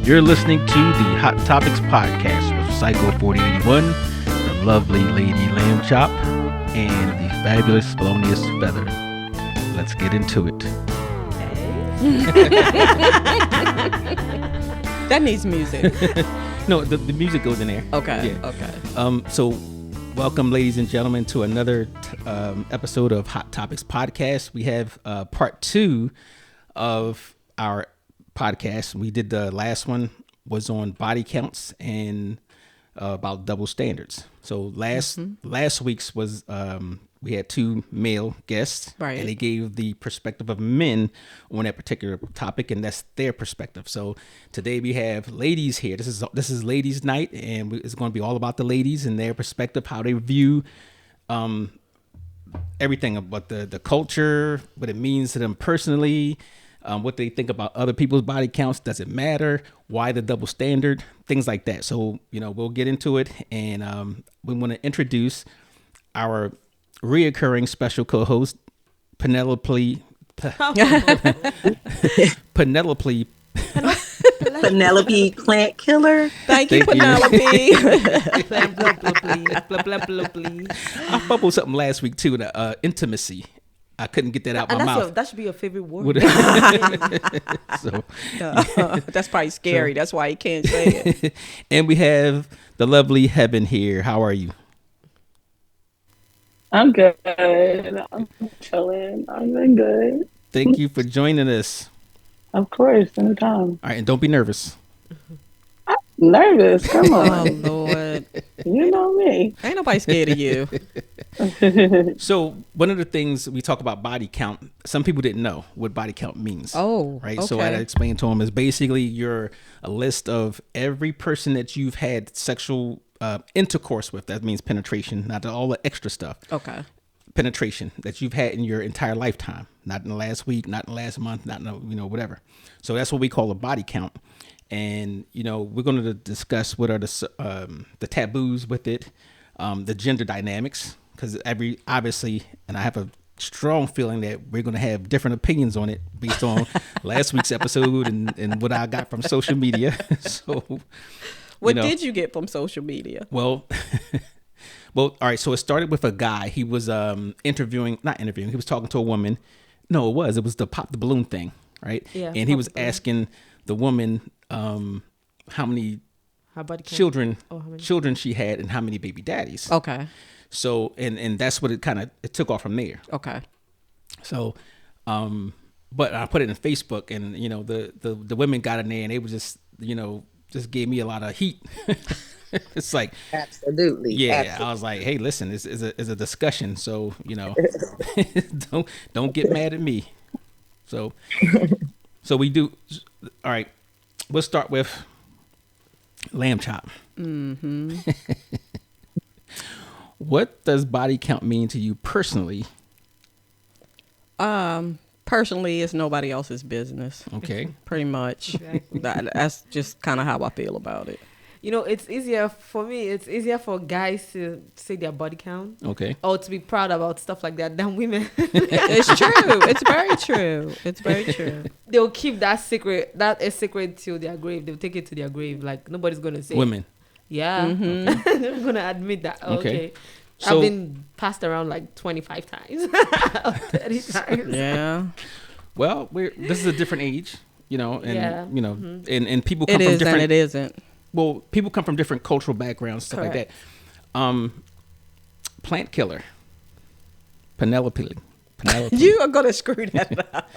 You're listening to the Hot Topix Podcast with Psycho 4081, the lovely Lady Lamb Chop, and the fabulous Felonious Feather. Let's get into it. That needs music. No, the music goes in there. Okay. Yeah. Okay. So welcome, ladies and gentlemen, to another episode of Hot Topix Podcast. We have part 2 of our podcast. We did the last one was on body counts and about double standards. So last week's was we had 2 male guests, right, and they gave the perspective of men on that particular topic, and that's their perspective. So today we have ladies here. This is ladies' night, and it's going to be all about the ladies and their perspective, how they view everything about the culture, what it means to them personally, what they think about other people's body counts. Does it matter? Why the double standard? Things like that. So, we'll get into it. And we want to introduce our reoccurring special co-host, Penelope Plant Killer. Thank you, Penelope. I fumbled something last week too, intimacy. I couldn't get that out my mouth. That should be your favorite word. So, that's probably scary. That's why you can't say it. And we have the lovely Heaven here. How are you? I'm good. I'm chilling. I'm doing good. Thank you for joining us. Of course, anytime. All right, and don't be nervous. I'm nervous. Come on. Oh, Lord. You know me. Ain't nobody scared of you. So one of the things we talk about body count, some people didn't know what body count means. Oh, right. Okay. So I explained to them is basically a list of every person that you've had sexual intercourse with. That means penetration, not all the extra stuff. Okay. Penetration that you've had in your entire lifetime, not in the last week, not in the last month, not in whatever. So that's what we call a body count. And we're going to discuss what are the taboos with it, the gender dynamics, because obviously, and I have a strong feeling that we're going to have different opinions on it based on last week's episode and what I got from social media. So, what did you get from social media? Well, all right. So it started with a guy. He was not interviewing. He was talking to a woman. No, it was the pop the balloon thing, right? Yeah. And he was asking the woman how many children she had and how many baby daddies. Okay. So and that's what it took off from there. Okay. So but I put it in Facebook, and the women got in there, and they were just just gave me a lot of heat. It's like absolutely. Yeah, absolutely. I was like, hey, listen, it's a discussion, so don't get mad at me. So we do. All right, we'll start with Lamb Chop. Mm-hmm. What does body count mean to you personally? Personally, it's nobody else's business. Okay. Pretty much. Exactly. That's just kind of how I feel about it. It's easier for me. It's easier for guys to say their body count, Okay. or to be proud about stuff like that than women. It's true. It's very true. It's very true. They'll keep that secret. That is secret till their grave. They'll take it to their grave. Like nobody's gonna say. Women. Yeah. Mm-hmm. They're gonna admit that. Okay. So, I've been passed around like 25 times, 30 times. Yeah. Well, this is a different age, and Yeah. and people come It from is different. and it isn't. Well, people come from different cultural backgrounds, stuff like that. Plant Killer, Penelope. You are gonna screw that up.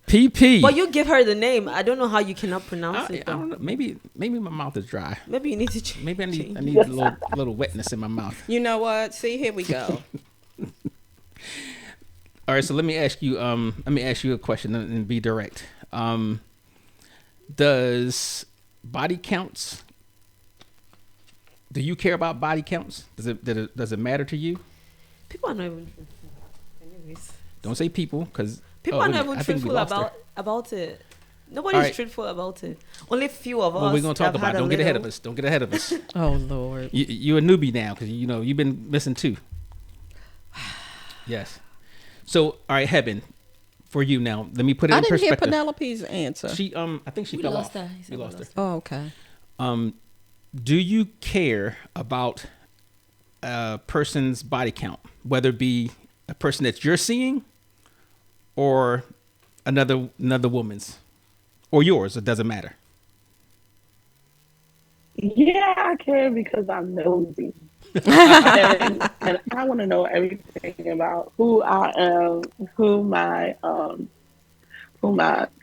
PP. But you give her the name. I don't know how you cannot pronounce I it. don't know. Maybe my mouth is dry. Maybe you need to change. Maybe I need a little wetness in my mouth. You know what? See, here we go. All right, so let me ask you a question and be direct. Does body counts? Do you care about body counts? Does it matter to you? People are not even. Anyways. Don't say people, because People are not even truthful about it. Nobody's right. truthful about it. Only few of us. Well, we're gonna talk have about had it. a Don't get ahead little- of us. Don't get ahead of us. Oh Lord. You're a newbie now because you've been missing too. Yes. So all right, Heaven. for you now, let me put it I in didn't hear perspective. Penelope's answer. She I think she We fell lost off. her. He said We we lost her. lost Oh, okay. Do you care about a person's body count, whether it be a person that you're seeing or another woman's or yours? It doesn't matter. Yeah, I care because I'm nosy. And I want to know everything about who I am, who my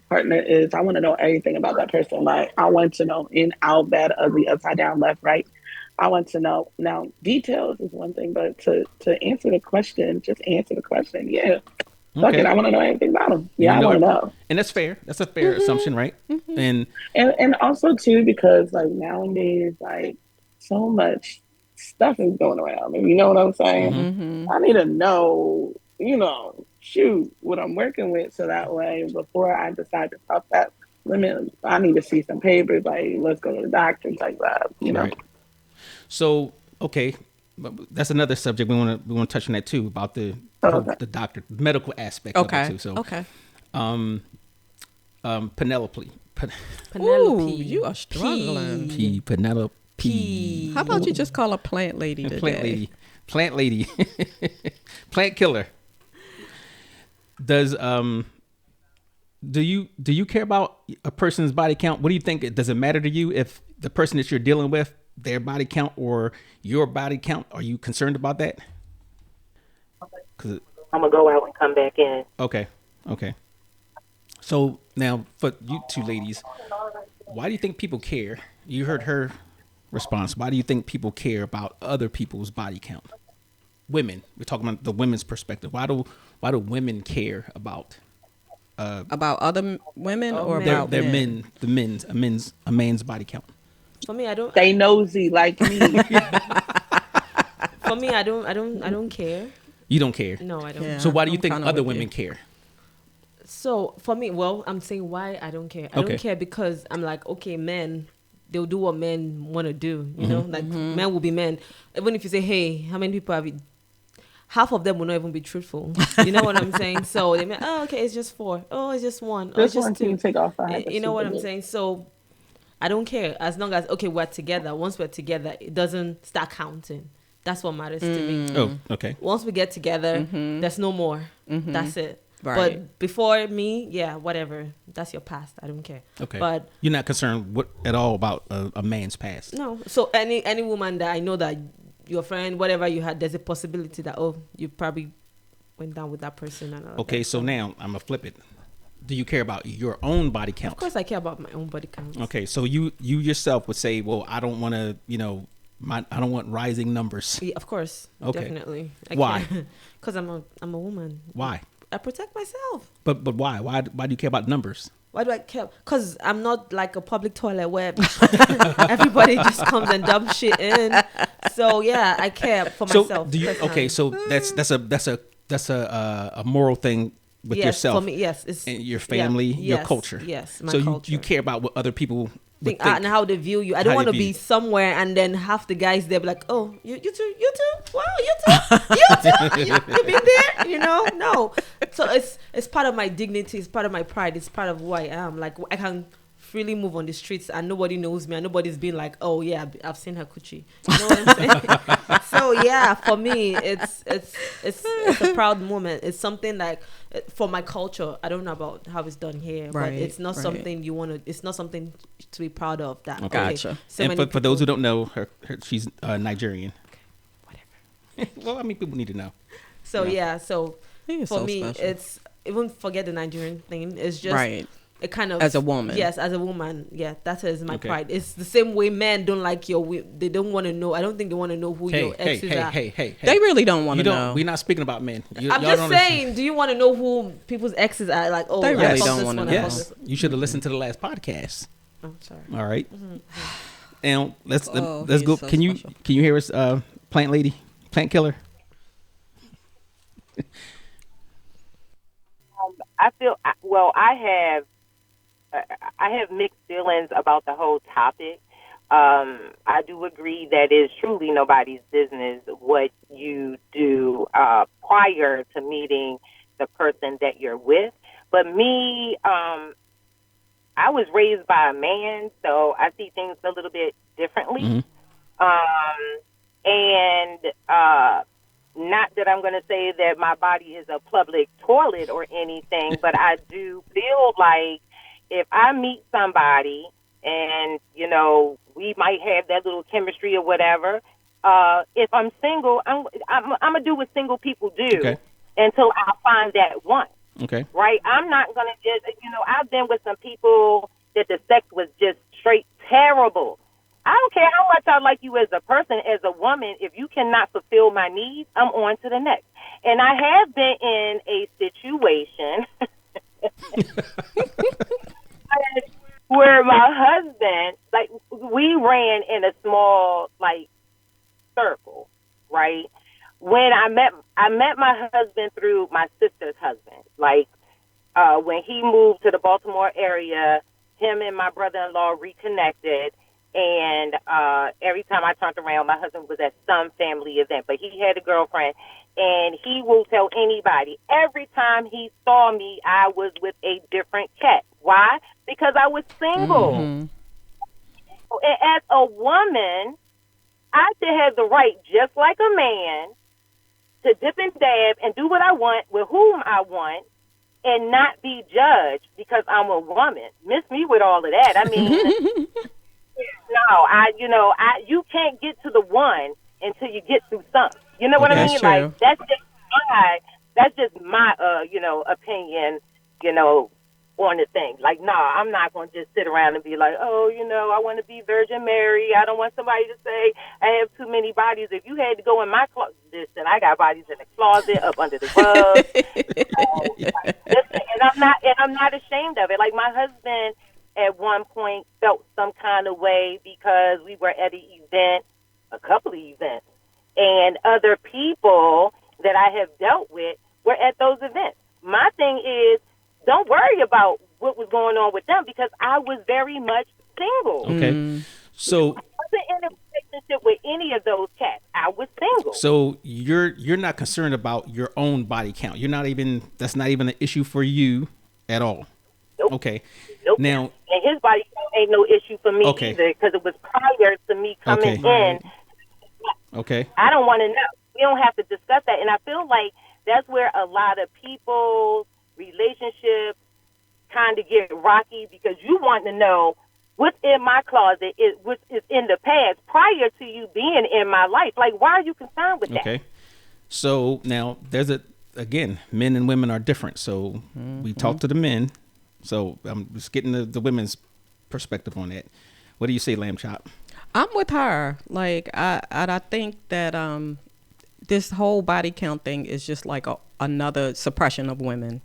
partner is. I want to know everything about that person. Like I want to know in, out, bad, ugly, upside down, left, right. I want to know. Now, details is one thing, but to answer the question, just answer the question. Yeah, fuck it. Okay. I want to know everything about them. You Yeah, I want want to to know, know. and that's fair. That's a fair assumption, right? And And also too because like nowadays like so much stuff is going around. You know what I'm saying? I need to know, shoot what I'm working with so that way before I decide to talk that limit, I need to see some papers like let's go to the doctor type vibe. right. So okay, but that's another subject we want to touch on that too about the Okay. the doctor medical aspect of Okay. it too. So Okay. Penelope. Ooh, you are struggling. Penelope. P. How about you just call her Plant Lady today? Plant lady. Plant killer. Does do you care about a person's body count? What do you think? Does it matter to you if the person that you're dealing with, their body count or your body count? Are you concerned about that? I'm gonna go out and come back in. Okay. So now for you two ladies, why do you think people care? You heard her response. Why do you think people care about other people's body count? Women. We're talking about the women's perspective. Why do women care about other women or men. about their men? a man's body count? For me, I don't. They nosy like me. For me, I don't care. You don't care. No, I don't. Yeah. So why do you I'm think kinda other with women you. care? So for me, well, I'm saying why I don't care. I Okay. don't care because I'm like, okay, men, they'll do what men want to do. You know, like men will be men. Even if you say, hey, how many people have you? Half of them will not even be truthful. You know what I'm saying? So they may, oh, okay, it's just 4. Oh, it's just 1. Oh, it's This just one 2. can take off. I have You know what I'm super saying? So I don't care as long as we're together. Once we're together, it doesn't start counting. That's what matters to me. Oh, okay. Once we get together, there's no more. That's it. Right. But before me, yeah, whatever. That's your past. I don't care. Okay. But you're not concerned at all about a man's past. no. So any woman that I know that your friend, whatever you had, there's a possibility that you probably went down with that person. And all Okay, that. so now I'm gonna flip it. Do you care about your own body count? Of course, I care about my own body count. Okay, so you yourself would say, well, I don't want to, I don't want rising numbers. Yeah, of course. Okay. Definitely. Why? Because I'm a woman. Why? I protect myself. But why? Why do you care about numbers? Why do I care? Because I'm not like a public toilet where everybody just comes and dumps shit in. So yeah, I care for So myself. do you? personally. Okay, so that's a moral thing with Yes, yourself for me, yes, it's and your family, your yes, culture. Yes, my so culture. you care about what other people would think. And how they view you. I don't How want to they be view you. somewhere and then half the guys there be like, oh, you too, wow, you too, you been there, no. So it's part of my dignity, it's part of my pride, it's part of who I am. Like I can freely move on the streets and nobody knows me and nobody's been like, oh yeah, I've seen her coochie. You know what I'm saying? So yeah, for me, it's a proud moment. It's something like for my culture. I don't know about how it's done here, Right, but it's not right. something you want to. It's not something to be proud of. That Okay. Gotcha. So and many for those who people- don't know, her she's Nigerian. whatever. Well, I mean, people need to know. So yeah, so He is for so me, special. it's even forget the Nigerian thing. It's just right. it kind of As a woman. Yes, as a woman, yeah, that is my Okay. pride. It's the same way men don't like they don't want to know. I don't think they want to know who your exes are. Hey. They really don't want You to don't. know. We're not speaking about men. I'm Y'all just don't saying, do you want to know who people's exes are? Like, oh, They I really fucked don't this wanna one, I know. fucked Yes, this- you should have listened to the last podcast. Oh, sorry. All right. And let's Oh, let's he's go. so Can special. you hear us, plant lady, plant killer? I have mixed feelings about the whole topic. I do agree that it's truly nobody's business what you do prior to meeting the person that you're with. But me, I was raised by a man, so I see things a little bit differently. And not that I'm going to say that my body is a public toilet or anything, but I do feel like if I meet somebody and, you know, we might have that little chemistry or whatever, if I'm single, I'm going to do what single people do until I find that one. Okay. Right? I'm not going to just, you know, I've been with some people that the sex was just straight terrible. I don't care how much I like you as a person, as a woman. If you cannot fulfill my needs, I'm on to the next. And I have been in a situation where my husband, like, we ran in a small, like, circle, right? When I met my husband through my sister's husband. Like, when he moved to the Baltimore area, him and my brother-in-law reconnected. And every time I turned around, my husband was at some family event, but he had a girlfriend, and he will tell anybody, every time he saw me, I was with a different cat. Why? Because I was single. And as a woman, I should have the right, just like a man, to dip and dab and do what I want with whom I want and not be judged because I'm a woman. Miss me with all of that. I mean... No, you can't get to the one until you get through something. You know what I mean? True. Like that's just my opinion, on the thing. Like, no, I'm not going to just sit around and be like, oh, I want to be Virgin Mary. I don't want somebody to say I have too many bodies. If you had to go in my closet, listen, I got bodies in the closet, up under the rug. And I'm not ashamed of it. Like my husband at one point felt some kind of way because we were at an event, a couple of events, and other people that I have dealt with were at those events. My thing is, don't worry about what was going on with them because I was very much single. Okay. So I wasn't in a relationship with any of those cats. I was single. So you're not concerned about your own body count. That's not even an issue for you at all. Nope. Okay. Nope. Now, and his body count ain't no issue for me either because it was prior to me coming in. Okay. I don't want to know. We don't have to discuss that. And I feel like that's where a lot of people's relationships kind of get rocky because you want to know what's in my closet, what is in the past prior to you being in my life. Like, why are you concerned with that? Okay. So now again, men and women are different. So we talk to the men. So I'm just getting the women's perspective on that. What do you say, Lamb Chop? I'm with her. Like, I think that this whole body count thing is just like another suppression of women.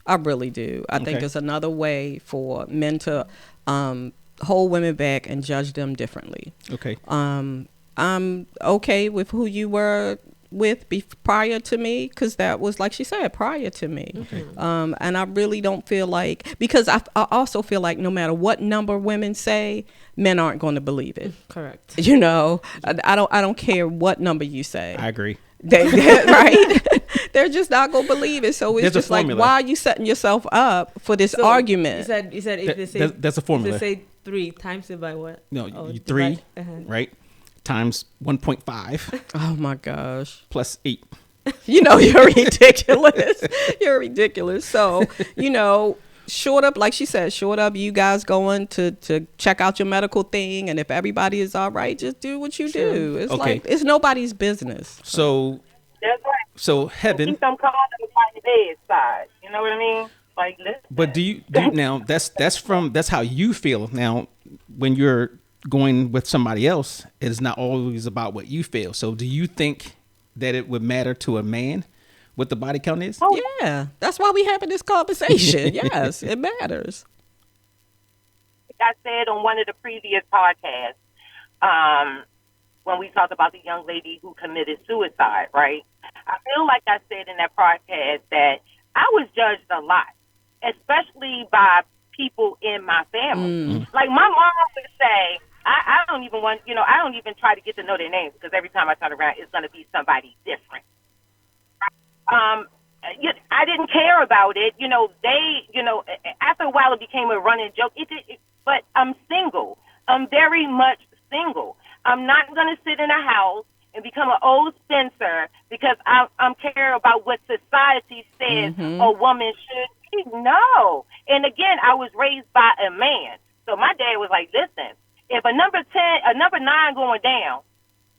I really do. I think it's another way for men to hold women back and judge them differently. Okay. I'm okay with who you were with prior to me because that was, like she said, prior to me. Okay. And I really don't feel like, because I also feel like no matter what number women say, men aren't going to believe it. Correct. I don't care what number you say. I agree. Right? They're just not going to believe it. So it's There's just like, why are you setting yourself up for this argument? You said if they say that's a formula. If they say 3 times it by what? No, 3, right? Times 1.5. Oh my gosh. Plus 8. You're ridiculous. You're ridiculous. So, short up, like she said, you guys going to check out your medical thing. And if everybody is all right, just do what you do. It's like, it's nobody's business. So that's right. So Heaven. Keep them condoms by the bedside. You know what I mean? Like, listen. But do you now that's how you feel. Now, when you're going with somebody else, it is not always about what you feel. So do you think that it would matter to a man what the body count is? Oh yeah, that's why we having this conversation. Yes, it matters. Like I said on one of the previous podcasts, when we talked about the young lady who committed suicide, right? I feel like I said in that podcast that I was judged a lot, especially by people in my family. Like my mom would say, I don't even want, I don't even try to get to know their names because every time I turn around, it's going to be somebody different. I didn't care about it. After a while it became a running joke. But I'm single. I'm very much single. I'm not going to sit in a house and become an old Spencer because I'm care about what society says a woman should be. No. And again, I was raised by a man. So my dad was like, listen, if a number 9 going down,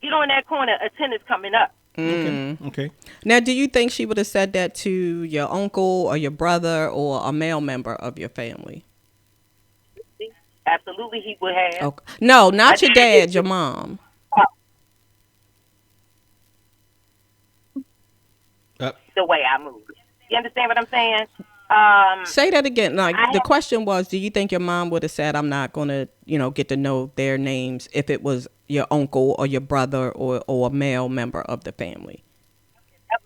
get on that corner, a 10 is coming up. Okay. Now, do you think she would have said that to your uncle or your brother or a male member of your family? Absolutely, he would have. Okay. No, not your dad, your mom. The way I move. You understand what I'm saying? Say that again. Like the question was, do you think your mom would have said, I'm not going to, get to know their names if it was your uncle or your brother or a male member of the family?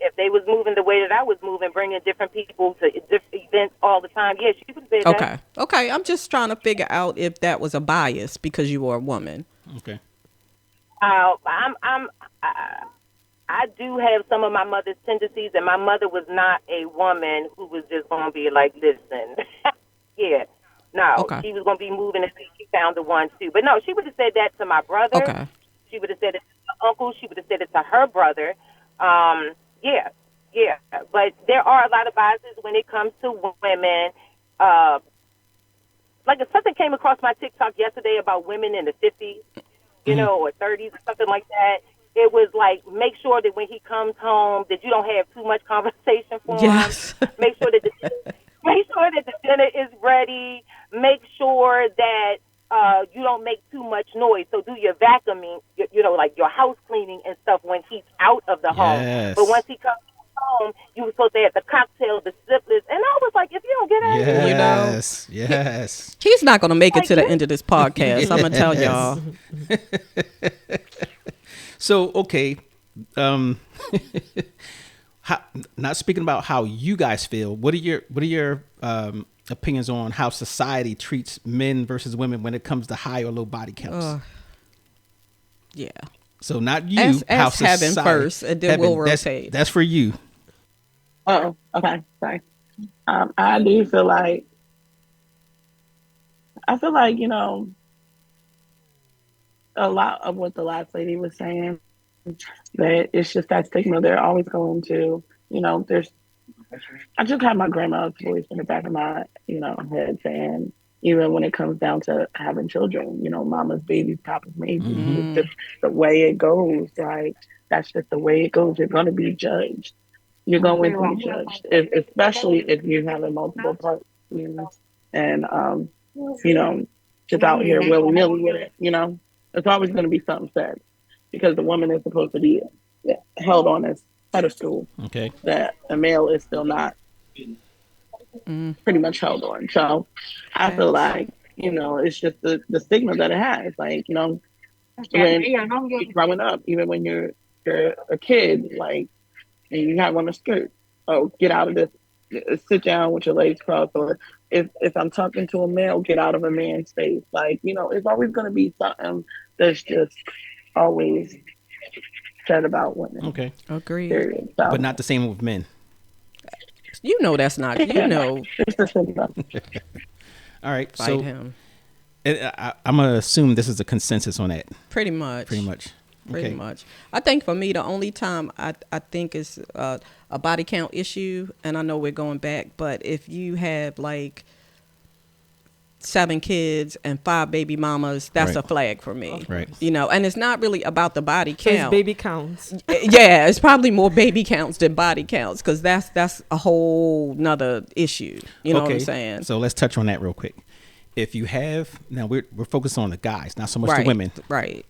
If they was moving the way that I was moving, bringing different people to different events all the time, yes, she would say that. Okay. I'm just trying to figure out if that was a bias because you were a woman. Okay. I do have some of my mother's tendencies, and my mother was not a woman who was just going to be like, listen, yeah. No, she was going to be moving until she found the one, too. But no, she would have said that to my brother. Okay. She would have said it to my uncle. She would have said it to her brother. Yeah. But there are a lot of biases when it comes to women. Like if something came across my TikTok yesterday about women in the 50s, or 30s or something like that. It was like, make sure that when he comes home that you don't have too much conversation for him. Make sure that the dinner is ready. Make sure that you don't make too much noise. So do your vacuuming, like your house cleaning and stuff when he's out of the home. But once he comes home, you were supposed to have the cocktail, the sippers. And I was like, if you don't get out of here, Yes. He's not going to make it to the end of this podcast. I'm going to tell y'all. So, okay, not speaking about how you guys feel. What are your opinions on how society treats men versus women when it comes to high or low body counts? Yeah. So not you. Ask Heaven first, and then we'll rotate. That's for you. Oh, okay. Sorry. I do feel like. A lot of what the last lady was saying, that it's just that stigma. They're always going to, I just have my grandma's voice in the back of my, head saying, even when it comes down to having children, mama's babies, papa's babies, it's just the way it goes. Like, that's just the way it goes. You're going to be judged. You're going to be judged, especially if you're having multiple partners and, just out here willy-nilly with it, There's always going to be something said because the woman is supposed to be held on this pedestal that a male is still not pretty much held on. So I feel like, it's just the stigma that it has. Like, when you're growing up, even when you're a kid, like, and you have on a skirt, get out of this, sit down with your legs crossed, or if I'm talking to a male, get out of a man's face. Like, it's always going to be something that's just always said about women. Okay. Agreed. Period. So, but not the same with men. That's not, It's the same. All right. Fight so him. I'm going to assume this is a consensus on that. Pretty much. Pretty much. I think for me, the only time I think is a body count issue, and I know we're going back, but if you have like 7 kids and 5 baby mamas, that's a flag for me. Right. And it's not really about the body count. So it's baby counts. Yeah, it's probably more baby counts than body counts because that's a whole nother issue. You know what I'm saying? So let's touch on that real quick. If you have, now we're focused on the guys, not so much the women. Right.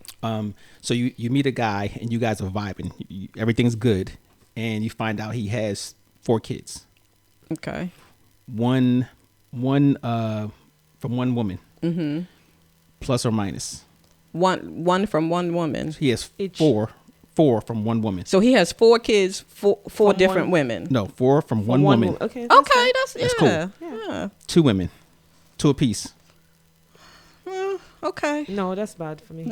So you meet a guy and you guys are vibing. Everything's good. And you find out he has 4 kids. Okay. One from one woman. Mm-hmm. Plus or minus. One from one woman. He has four from one woman. So he has 4 kids, four different women. No, 4 from one woman. Okay. That's cool. Yeah. 2 women, 2 apiece. Okay. No, that's bad for me.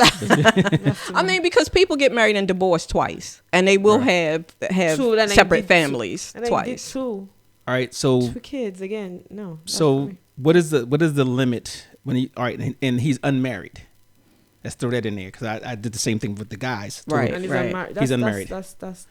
I mean, because people get married and divorced twice, and they will have True, then I separate did families And I did twice. two All right. So kids again. No. that's for so me. what is the limit when he? All right, and he's unmarried. Let's throw that in there because I did the same thing with the guys. Right. And he's right. unmarried. He's unmarried. That's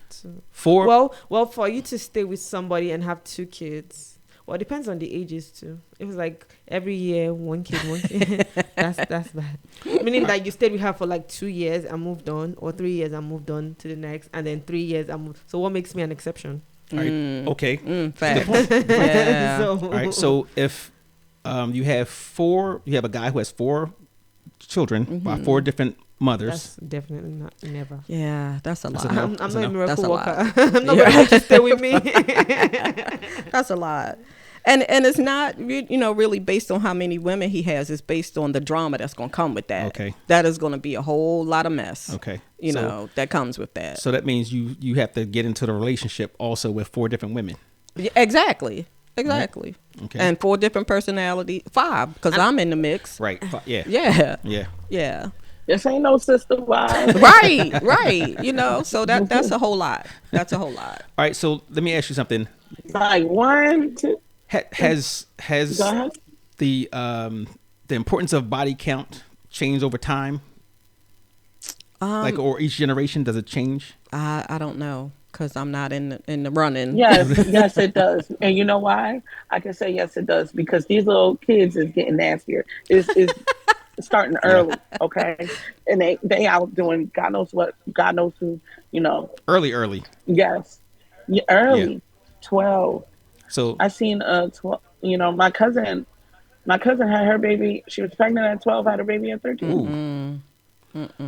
Four. well, for you to stay with somebody and have two kids. Well, it depends on the ages too. It was like every year one kid. that's bad. Meaning that you stayed with her for like 2 years and moved on, or 3 years and moved on to the next, and then 3 years and moved. So what makes me an exception? All right. Okay. Fact. Yeah. So, All right. So if you have a guy who has 4 children by 4 different mothers. that's definitely not never. Yeah, that's a lot. a no. I'm That's not a a no. miracle That's a worker. lot. I'm not gonna let you stay with me. That's a lot. And it's not, really based on how many women he has. It's based on the drama that's going to come with that. Okay. That is going to be a whole lot of mess. Okay. That comes with that. So that means you have to get into the relationship also with 4 different women. Yeah, exactly. Okay. And 4 different personalities. 5, because I'm in the mix. Right. Yeah. Yeah. Yeah. Yeah. This ain't no sister wives. Right. So that's a whole lot. That's a whole lot. All right. So let me ask you something. Like 1, 2. Has Go ahead. the importance of body count changed over time? Or each generation, does it change? I don't know, because I'm not in the running. Yes, it does. And you know why? I can say yes, it does, because these little kids is getting nastier. It's starting early, okay? And they out doing God knows what, God knows who, Early. Yes. Yeah, early. Yeah. 12. So I seen my cousin had her baby. She was pregnant at 12, had her baby at 13.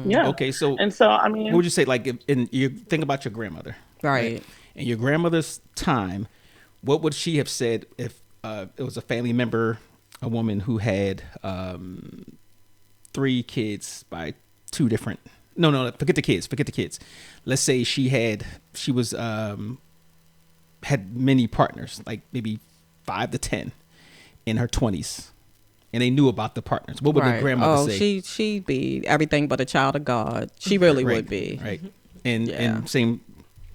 Yeah. okay. So And so I mean, what would you say? Like, you think about your grandmother, Right. In your grandmother's time, what would she have said if it was a family member, a woman who had 3 kids by 2 different? No. Forget the kids. Let's say she was had many partners, like maybe 5 to 10 in her 20s, and they knew about the partners. What would the grandmother say? She'd be everything but a child of God. She really would be. Right. And same,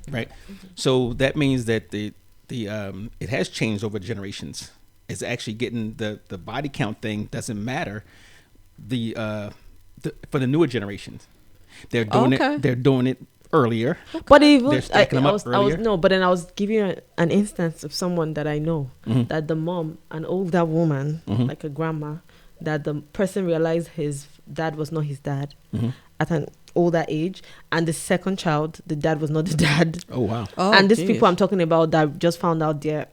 right. So that means that the it has changed over generations. It's actually getting the body count thing doesn't matter. For the newer generations, they're doing it. They're doing it earlier. But even They're stacking them up earlier. but then I was giving you an instance of someone that I know, that the mom, an older woman, like a grandma, that the person realized his dad was not his dad at an older age, and the second child, the dad was not the dad. Oh wow! And these people I'm talking about that just found out their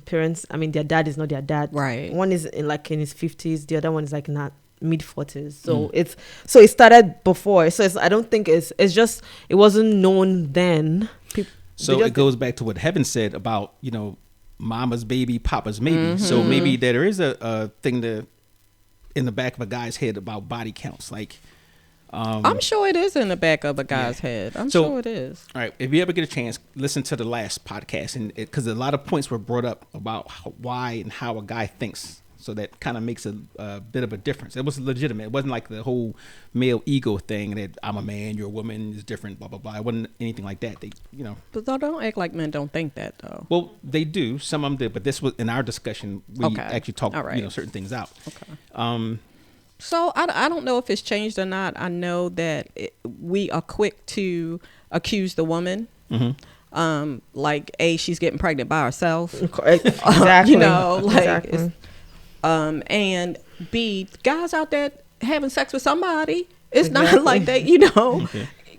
parents, their dad is not their dad. Right. One is in his 50s, the other one is like not mid-40s. So it started before. So I don't think it wasn't known then. So it goes back to what Heaven said about mama's baby, papa's maybe. So maybe there is a thing in the back of a guy's head about body counts, like. I'm sure it is in the back of a guy's head. I'm sure it is. All right. If you ever get a chance, listen to the last podcast, and because a lot of points were brought up about why and how a guy thinks. So that kind of makes a bit of a difference. It was legitimate. It wasn't like the whole male ego thing that I'm a man, you're a woman, is different, blah, blah, blah. It wasn't anything like that. They. But don't act like men don't think that, though. Well, they do. Some of them do. But this was in our discussion. We actually talked, certain things out. Okay. So I don't know if it's changed or not. I know that we are quick to accuse the woman. Like she's getting pregnant by herself. Exactly. Exactly. And B, guys out there having sex with somebody. It's not like that,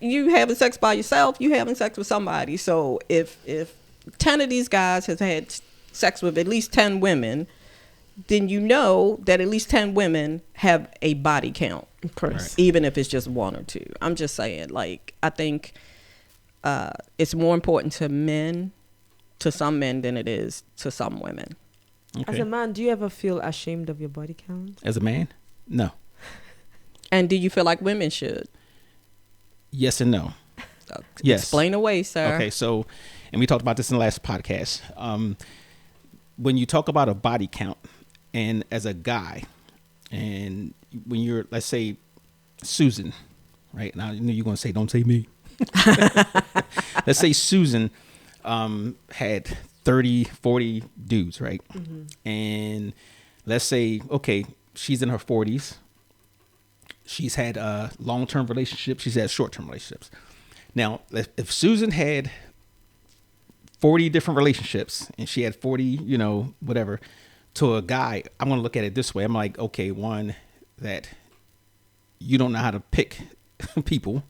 you having sex by yourself, you having sex with somebody. So if 10 of these guys has had sex with at least 10 women, then that at least 10 women have a body count. Of course. Even if it's just 1 or 2. I'm just saying, I think it's more important to some men than it is to some women. Okay. As a man, do you ever feel ashamed of your body count? As a man? No. And do you feel like women should? Yes and no. Yes. Explain away, sir. Okay, so, and we talked about this in the last podcast. When you talk about a body count, and as a guy, and when you're, let's say, Susan, right? Now, you know, you're going to say, don't say me. Let's say Susan had 30, 40 dudes, right? And let's say, okay, she's in her 40s. She's had long-term relationships. She's had short-term relationships. Now, if Susan had 40 different relationships and she had 40, you know, whatever, to a guy, I'm going to look at it this way. I'm like, okay, one, that you don't know how to pick people.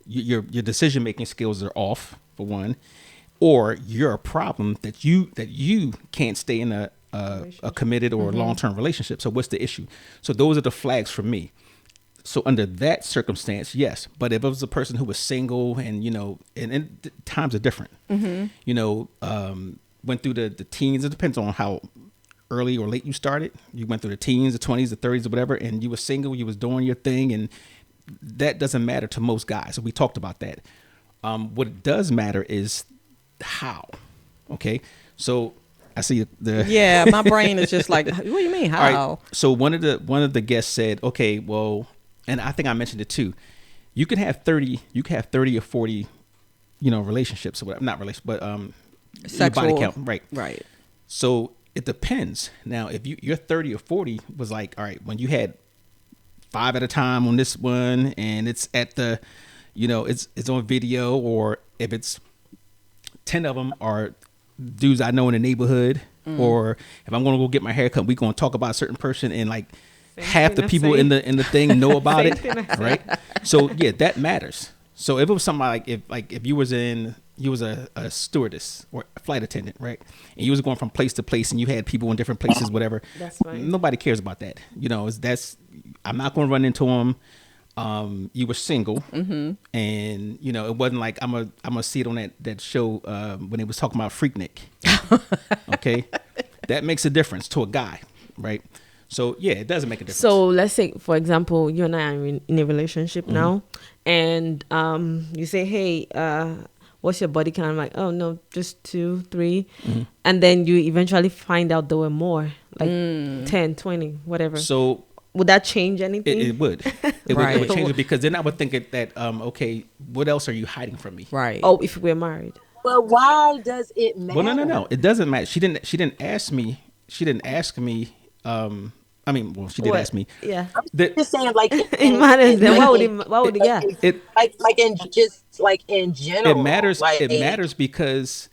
Your decision-making skills are off, for one, or you're a problem that you can't stay in a committed or long-term relationship. So what's the issue? So those are the flags for me. So under that circumstance, yes. But if it was a person who was single and, you know, and times are different, you know, went through the teens. It depends on how early or late you started. You went through the teens, the 20s, the 30s, or whatever, and you were single, you was doing your thing, and that doesn't matter to most guys. So we talked about that. What does matter is how. Okay. So I see the Yeah, my brain is just like, what do you mean how? All right. So one of the guests said, okay, well, and I think I mentioned it too. You can have 30 or 40, you know, relationships or whatever, not relationships, but your body count, right? Right. So it depends. Now, if you're 30 or 40 was like, all right, when you had 5 at a time on this one, and it's at the, you know, it's on video, or if it's 10 of them are dudes I know in the neighborhood, or if I'm going to go get my hair cut, we're going to talk about a certain person, and like half the people in the thing know about it, right? So yeah, that matters. So if it was somebody if you was a stewardess or a flight attendant, right, and you was going from place to place, and you had people in different places, whatever, That's fine. nobody cares about that. You know, I'm not going to run into them. You were single, and you know, it wasn't like I'm gonna see it on that show when they was talking about Freaknik. Okay, that makes a difference to a guy, right? So yeah, it doesn't make a difference. So let's say, for example, you and I are in a relationship now, and you say, hey, what's your body count? I'm like, oh no, just 2, 3. And then you eventually find out there were more, like 10, 20, whatever. So would that change anything? it would. It would change it, because then I would think that okay, what else are you hiding from me? Right. Oh, if we're married. But why does it matter? Well, no. It doesn't matter. She didn't ask me. She didn't ask me. I mean, well, she did ask me. Yeah. Just saying, like, It matters. Then what would he get? Like in general. It matters. Like, It matters because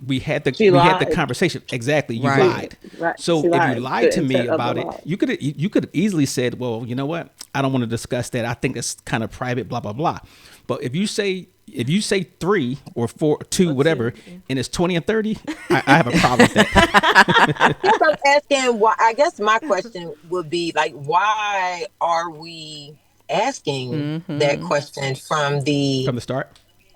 we had the lied. conversation. Exactly. You Right. lied. Right. So She if lied. you lied to The me intent of about the it, lie. you could have easily said, well, you know what? I don't want to discuss that. I think it's kind of private, blah, blah, blah. But if you say 3 or 4, 2, whatever, and it's 20 and 30, I have a problem with that. Yes, I'm asking why. I guess my question would be like, why are we asking that question from the start?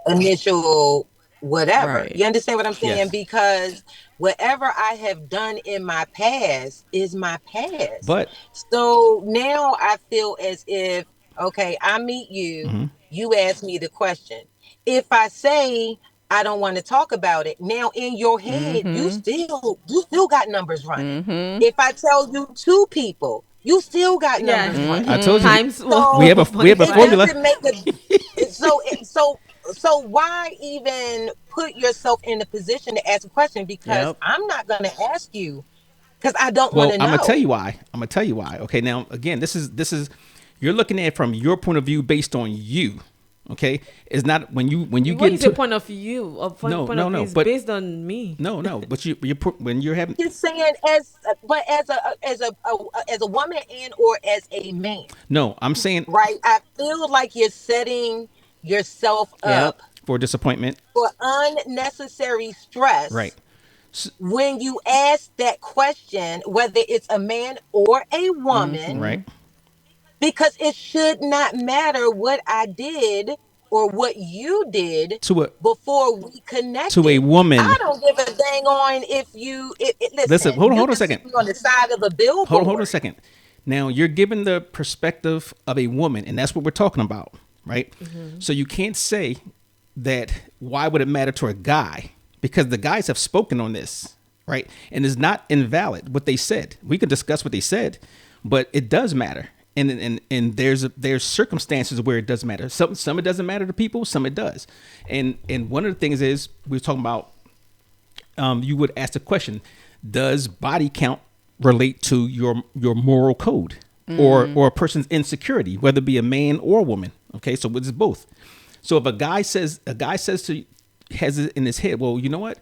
initial whatever? Right. You understand what I'm saying? Yes. Because whatever I have done in my past is my past. But So now I feel as if, okay, I meet you, you ask me the question. If I say I don't want to talk about it, now in your head, you still got numbers running. If I tell you 2 people, you still got numbers running. I told you Times So we have a formula. Doesn't make so why even put yourself in the position to ask a question? Because I'm not going to ask you because I don't want to know. I'm gonna tell you why. Okay, now again, this is you're looking at it from your point of view based on you. Okay, it's not when you What get is into your point of view? No, It's but- based on me. no, but when you're having Just saying, as a woman and or as a man, no, I'm saying right? I feel like you're setting yourself up for disappointment, for unnecessary stress, right? When you ask that question, whether it's a man or a woman, Right. because it should not matter what I did or what you did before we connected. To a woman. I don't give a dang on if you listen. Hold on you a can second. see me on the side of a billboard. Hold on a second. Now you're given the perspective of a woman, and that's what we're talking about, right? So you can't say that. Why would it matter to a guy? Because the guys have spoken on this, right? And it's not invalid what they said. We could discuss what they said, but it does matter. And there's circumstances where it does matter. Some it doesn't matter to people, some it does. And one of the things is we were talking about. You would ask the question: does body count relate to your moral code or a person's insecurity, whether it be a man or a woman? Okay, so it's both. So if a guy has it in his head, well, you know what?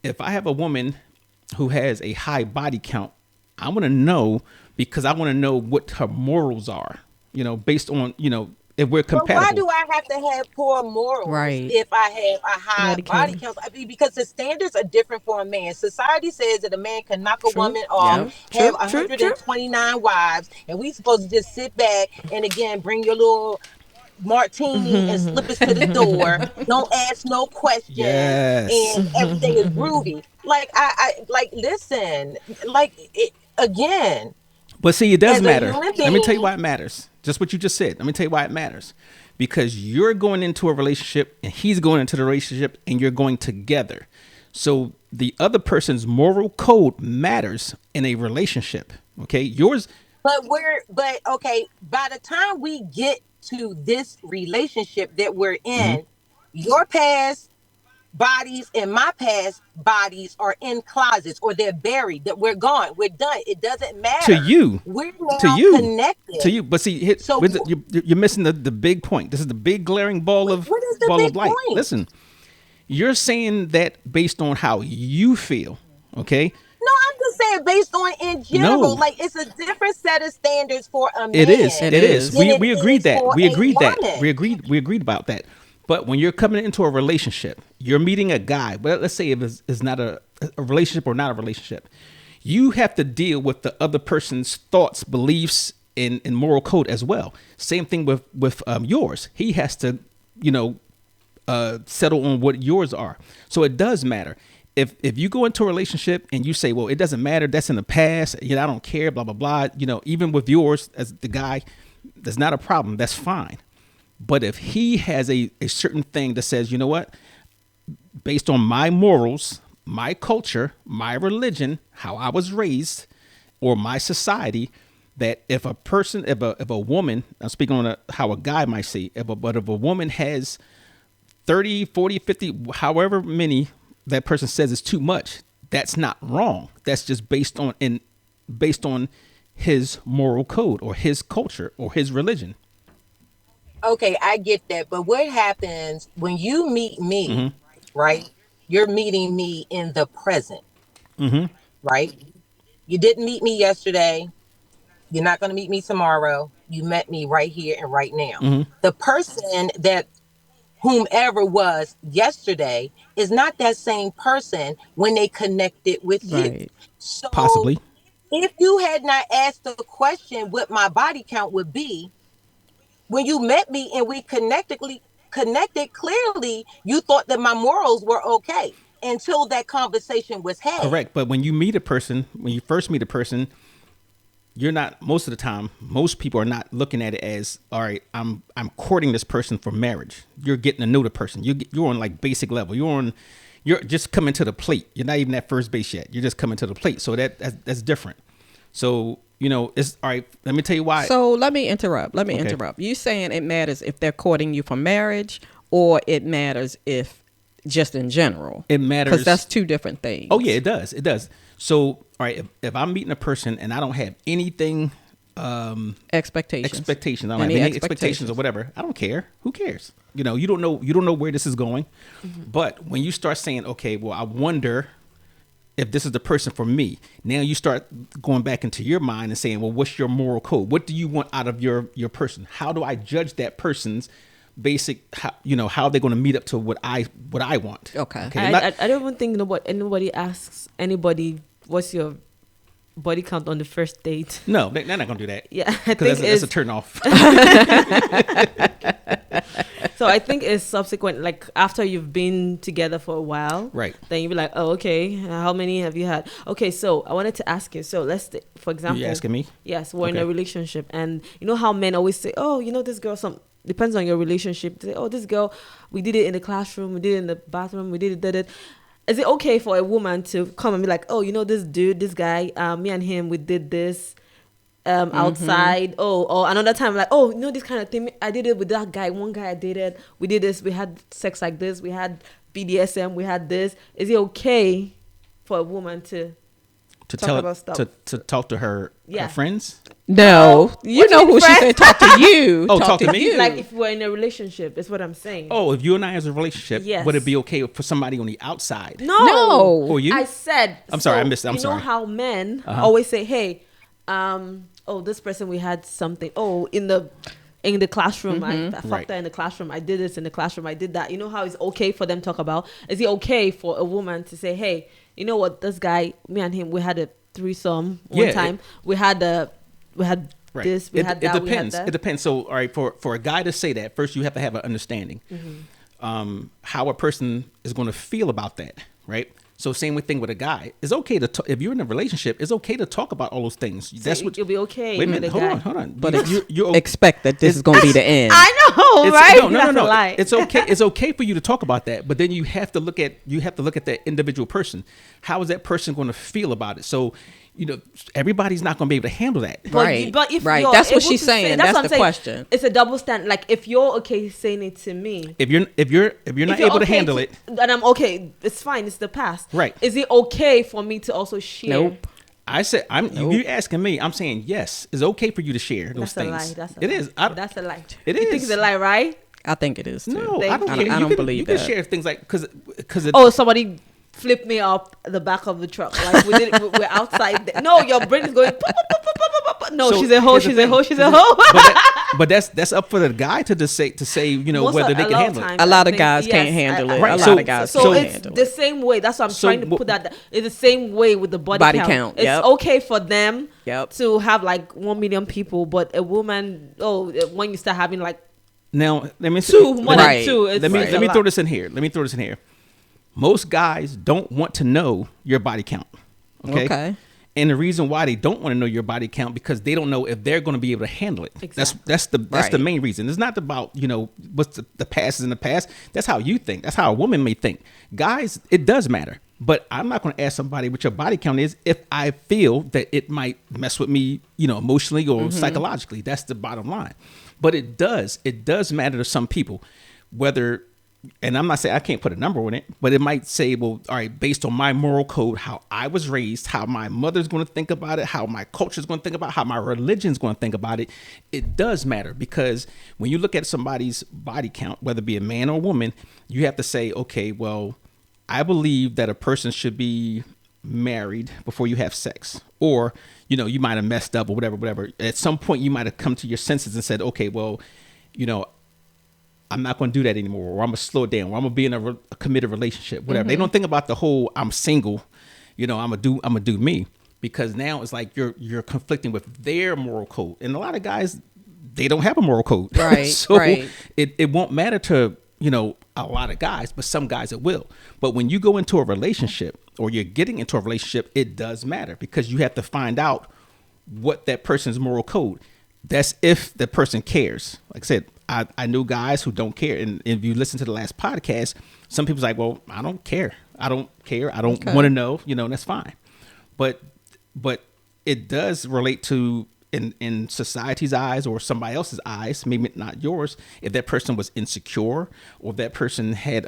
If I have a woman who has a high body count, I want to know, because I want to know what her morals are, based on, if we're compatible. But why do I have to have poor morals if I have a high body count? I mean, because the standards are different for a man. Society says that a man can knock a woman off, have 129 wives, and we supposed to just sit back and again bring your little martini and slip us to the door. Don't ask no questions, and everything is groovy. Like listen, it again. But see, it does matter. Let me tell you why it matters. Just what you just said. Let me tell you why it matters. Because you're going into a relationship and he's going into the relationship and you're going together. So the other person's moral code matters in a relationship. Okay, yours. But okay. By the time we get to this relationship that we're in, your past bodies and my past bodies are in closets, or they're buried, that we're gone, we're done. It doesn't matter to you. We're now connected to you. But see, you're missing the big point. This is the big glaring ball of light. Point? Listen, you're saying that based on how you feel. Okay. No, I'm just saying based on in general. No. Like, it's a different set of standards for a man. It is. We agreed that. We agreed about that. But when you're coming into a relationship, you're meeting a guy. Well, let's say it's not a relationship or not a relationship. You have to deal with the other person's thoughts, beliefs, and moral code as well. Same thing with yours. He has to, settle on what yours are. So it does matter. If you go into a relationship and you say, well, it doesn't matter, that's in the past, I don't care, blah, blah, blah. Even with yours as the guy, that's not a problem. That's fine. But if he has a certain thing that says, you know what, based on my morals, my culture, my religion, how I was raised, or my society, that if a woman, I'm speaking on how a guy might see, but if a woman has 30, 40, 50, however many that person says is too much, that's not wrong. That's just based on his moral code or his culture or his religion. Okay, I get that. But what happens when you meet me, right? You're meeting me in the present, right? You didn't meet me yesterday. You're not going to meet me tomorrow. You met me right here and right now. The person that whomever was yesterday is not that same person when they connected with you. So possibly, if you had not asked the question what my body count would be, when you met me and we connected, clearly you thought that my morals were okay until that conversation was had. Correct. But when you first meet a person, you're not, most of the time, most people are not looking at it as, all right, I'm courting this person for marriage. You're getting to know the person. You're on like basic level. You're just coming to the plate. You're not even at first base yet. You're just coming to the plate. So that's different. So, it's all right. Let me tell you why. So let me interrupt. You saying it matters if they're courting you for marriage, or it matters if just in general? It matters. Because that's two different things. Oh, yeah, it does. It does. So, all right, if I'm meeting a person and I don't have anything, expectations. I don't have any expectations or whatever, I don't care. Who cares? You don't know where this is going. But when you start saying, okay, well, I wonder if this is the person for me, now you start going back into your mind and saying, well, what's your moral code? What do you want out of your person? How do I judge that person's basic, how they're going to meet up to what I want? Okay. I don't even think anybody asks anybody, what's your body count on the first date? No, they're not going to do that. Yeah, I think that's a turn off. So I think it's subsequent, like after you've been together for a while, right? Then you'll be like, oh, okay, how many have you had? Okay, so I wanted to ask you. So for example, you asking me? Yes, we're in a relationship, and you know how men always say, oh, this girl, depends on your relationship. They say, oh, this girl, we did it in the classroom, we did it in the bathroom, we did it. Is it okay for a woman to come and be like, oh, this dude, this guy, me and him, we did this? outside. Or another time, like, oh, this kind of thing. I did it with that guy. One guy I dated. We did this. We had sex like this. We had BDSM. We had this. Is it okay for a woman to talk about stuff? To talk to her friends? No, you know who she said talk to you. Oh, talk to me. It's like if we're in a relationship, is what I'm saying. Oh, if you and I is a relationship, yes. Would it be okay for somebody on the outside? No. For you? I said. I'm sorry, I missed it. I'm you sorry. You know how men always say, "Hey, this person we had something. Oh, in the classroom, I fucked her in the classroom. I did this in the classroom. I did that." You know how it's okay for them to talk about? Is it okay for a woman to say, "Hey, you know what? This guy, me and him, we had a threesome one time. We had this, we had that, it depends. we had that." It depends. So, all right, for a guy to say that, first you have to have an understanding how a person is going to feel about that, right? So same thing with a guy. It's okay to if you're in a relationship, it's okay to talk about all those things. So that's what you'll be okay. Wait a minute, hold on. But if you expect that this is going to be the end. I know, right? No. It's okay. It's okay for you to talk about that, but then you have to look at that individual person. How is that person going to feel about it? So, everybody's not going to be able to handle that. But if you're that's what able she's to saying. say, That's the question. It's a double standard. Like if you're okay saying it to me, if you're not able to handle it, and I'm okay, it's fine. It's the past. Right? Is it okay for me to also share? Nope. I said, you asking me. I'm saying yes. It's okay for you to share those things. That's a lie. lie. Is. That's a lie. It you is. think it's a lie, right? I think it is too. No, I don't. I don't believe that. You can share things like because. Somebody flipped me up the back of the truck. Like we're outside. No, your brain is going. No, so she's a hoe. She's a hoe. She's a hoe. But that's up for the guy to say whether they can handle it. A lot of guys can't handle it. Right. A lot of guys so can't it's handle the it. same way. That's what I'm trying to put that. It's the same way with the body count. It's okay for them to have like 1 million people, but a woman, when you start having like now, let me more than two. Let me throw this in here. Most guys don't want to know your body count. Okay. And the reason why they don't want to know your body count because they don't know if they're going to be able to handle it. Exactly. That's the main reason. It's not about what's the past is in the past. That's how you think. That's how a woman may think. Guys, it does matter. But I'm not going to ask somebody what your body count is if I feel that it might mess with me, emotionally or psychologically. That's the bottom line. But it does matter to some people, whether. And I'm not saying I can't put a number on it, but it might say, well, all right, based on my moral code, how I was raised, how my mother's going to think about it, how my culture is going to think about it, how my religion is going to think about it. It does matter because when you look at somebody's body count, whether it be a man or a woman, you have to say, okay, well, I believe that a person should be married before you have sex, or, you might have messed up or whatever. At some point, you might have come to your senses and said, okay, well, I'm not going to do that anymore, or I'm going to slow it down, or I'm going to be in a committed relationship, whatever. They don't think about the whole I'm single, I'm going to do me, because now it's like you're conflicting with their moral code. And a lot of guys, they don't have a moral code. Right. So it won't matter to, a lot of guys, but some guys it will. But when you go into a relationship or you're getting into a relationship, it does matter because you have to find out what that person's moral code. That's if the person cares. Like I said, I knew guys who don't care. And if you listen to the last podcast, some people's like, well, I don't care. I don't want to know, that's fine. But it does relate to in society's eyes or somebody else's eyes, maybe not yours, if that person was insecure or that person had,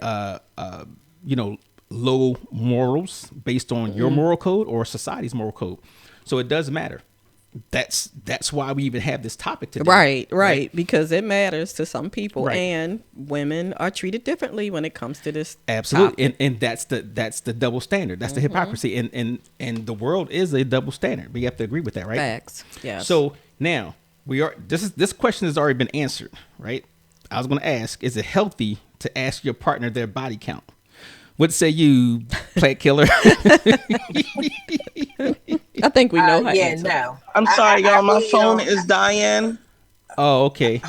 low morals based on your moral code or society's moral code. So it does matter. That's why we even have this topic today. Right. Because it matters to some people, and women are treated differently when it comes to this. Absolutely, and that's the double standard. That's the hypocrisy, and the world is a double standard. We have to agree with that, right? Facts. Yes. So now this question has already been answered, right? I was going to ask: is it healthy to ask your partner their body count? What say you, plant killer? I think we know how to answer. No. I'm sorry, y'all. My phone is dying. Oh, okay.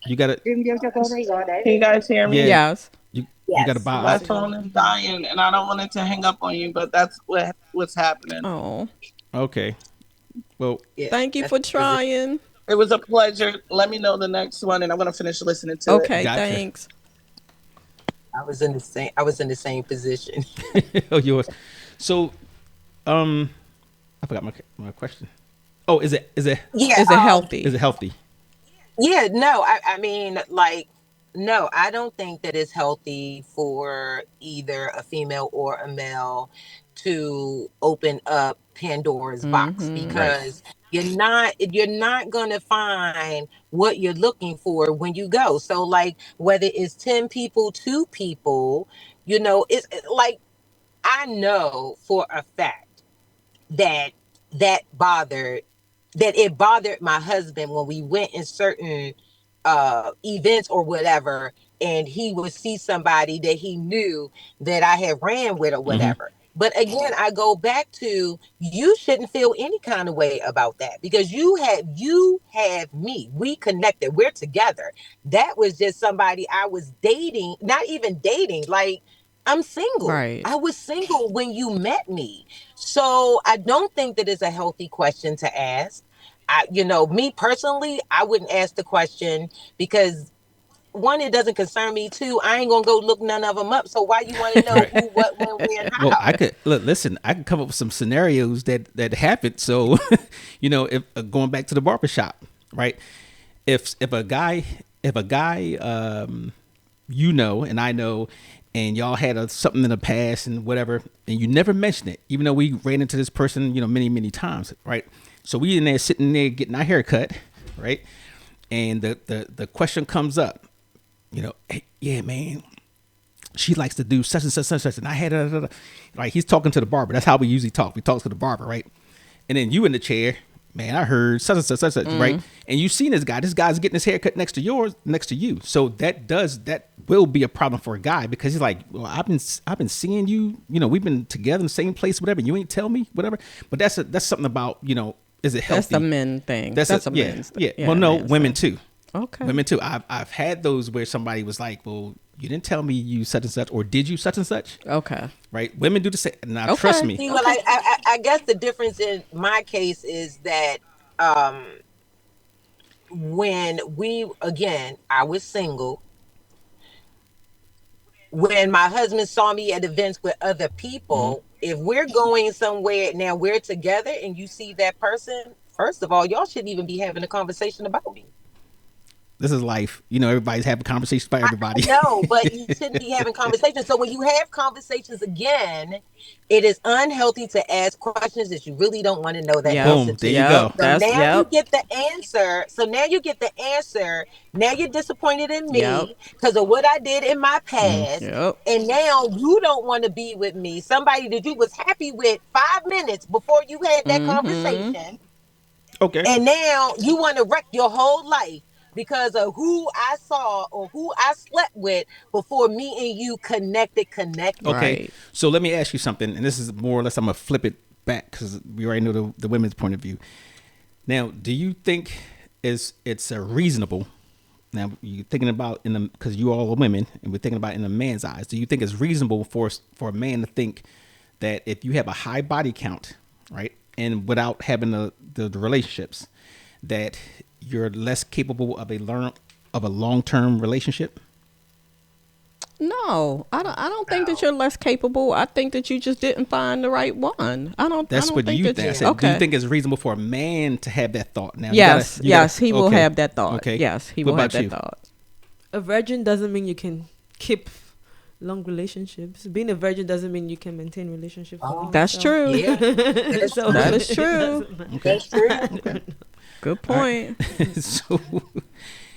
You got it. Can you guys hear me? Yeah. Yes. You got to buy. My phone is dying, and I don't want it to hang up on you, but that's what's happening. Oh. Okay. Well, thank you for trying. It was a pleasure. Let me know the next one, and I'm gonna finish listening to it. Okay. Gotcha. Thanks. I was in the same position. Oh, yours. So, I forgot my question. Oh, is it Yeah. Is it healthy? is it healthy? Yeah, no, I mean, like, no, I don't think that it's healthy for either a female or a male to open up Pandora's box, because you're not gonna find what you're looking for when you go. So, like, whether it's 10 people, 2 people, like, I know for a fact that that bothered that it bothered my husband when we went in certain events or whatever, and he would see somebody that he knew that I had ran with or whatever. But again, I go back to, you shouldn't feel any kind of way about that, because you have me. We connected. We're together. That was just somebody I was dating, not even dating. Like, I'm single. Right. I was single when you met me. So I don't think that is a healthy question to ask. Me personally, I wouldn't ask the question, because one, it doesn't concern me. Two, I ain't gonna go look none of them up. So why you want to know who, what, when, where, and how? Well, I could listen. I can come up with some scenarios that happened. So, if going back to the barbershop, right? If a guy, and I know, and y'all had something in the past and whatever, and you never mention it, even though we ran into this person, many times, right? So we in there sitting there getting our hair cut, right? And the question comes up, hey, yeah, man, she likes to do such and such and such, and I had like, he's talking to the barber. That's how we usually talk. We talk to the barber, right? And then you in the chair, man, I heard such and such, such, right? And you've seen this guy. This guy's getting his hair cut next to you. So that will be a problem for a guy, because he's like, well, I've been seeing you. We've been together in the same place, whatever. You ain't tell me, whatever. But that's something about, is it healthy? That's a men thing. That's a men's thing. Yeah. Well, no, women thing. too. Okay. Women too. I've had those where somebody was like, well, you didn't tell me you such and such, or did you such and such? Okay. Right. Women do the same. Now, Okay. trust me. See, well, I guess the difference in my case is that when I was single. When my husband saw me at events with other people, if we're going somewhere, now we're together, and you see that person, first of all, y'all shouldn't even be having a conversation about me. This is life. Everybody's having conversations about everybody. No, but you shouldn't be having conversations. So when you have conversations again, it is unhealthy to ask questions that you really don't want to know that answer Boom, to. there you go. So now you get the answer. Now you're disappointed in me because of what I did in my past. And now you don't want to be with me. Somebody that you was happy with 5 minutes before you had that conversation. Okay. And now you want to wreck your whole life because of who I saw or who I slept with before me and you connected. Okay. Right. So let me ask you something, and this is more or less, I'm going to flip it back because we already know the women's point of view. Now, do you think it's reasonable? Now, you're thinking about because you all are women, and we're thinking about in a man's eyes. Do you think it's reasonable for a man to think that if you have a high body count, right, and without having the relationships, that you're less capable of a long-term relationship? No, I don't think that you're less capable. I think that you just didn't find the right one. That's what you think. I said, okay. Do you think it's reasonable for a man to have that thought? Now, yes, he will have that thought. Okay. Yes, he will have that thought. A virgin doesn't mean you can keep long relationships. Being a virgin doesn't mean you can maintain relationships. That's true. Yeah. That is true. That's true. Okay. Good point.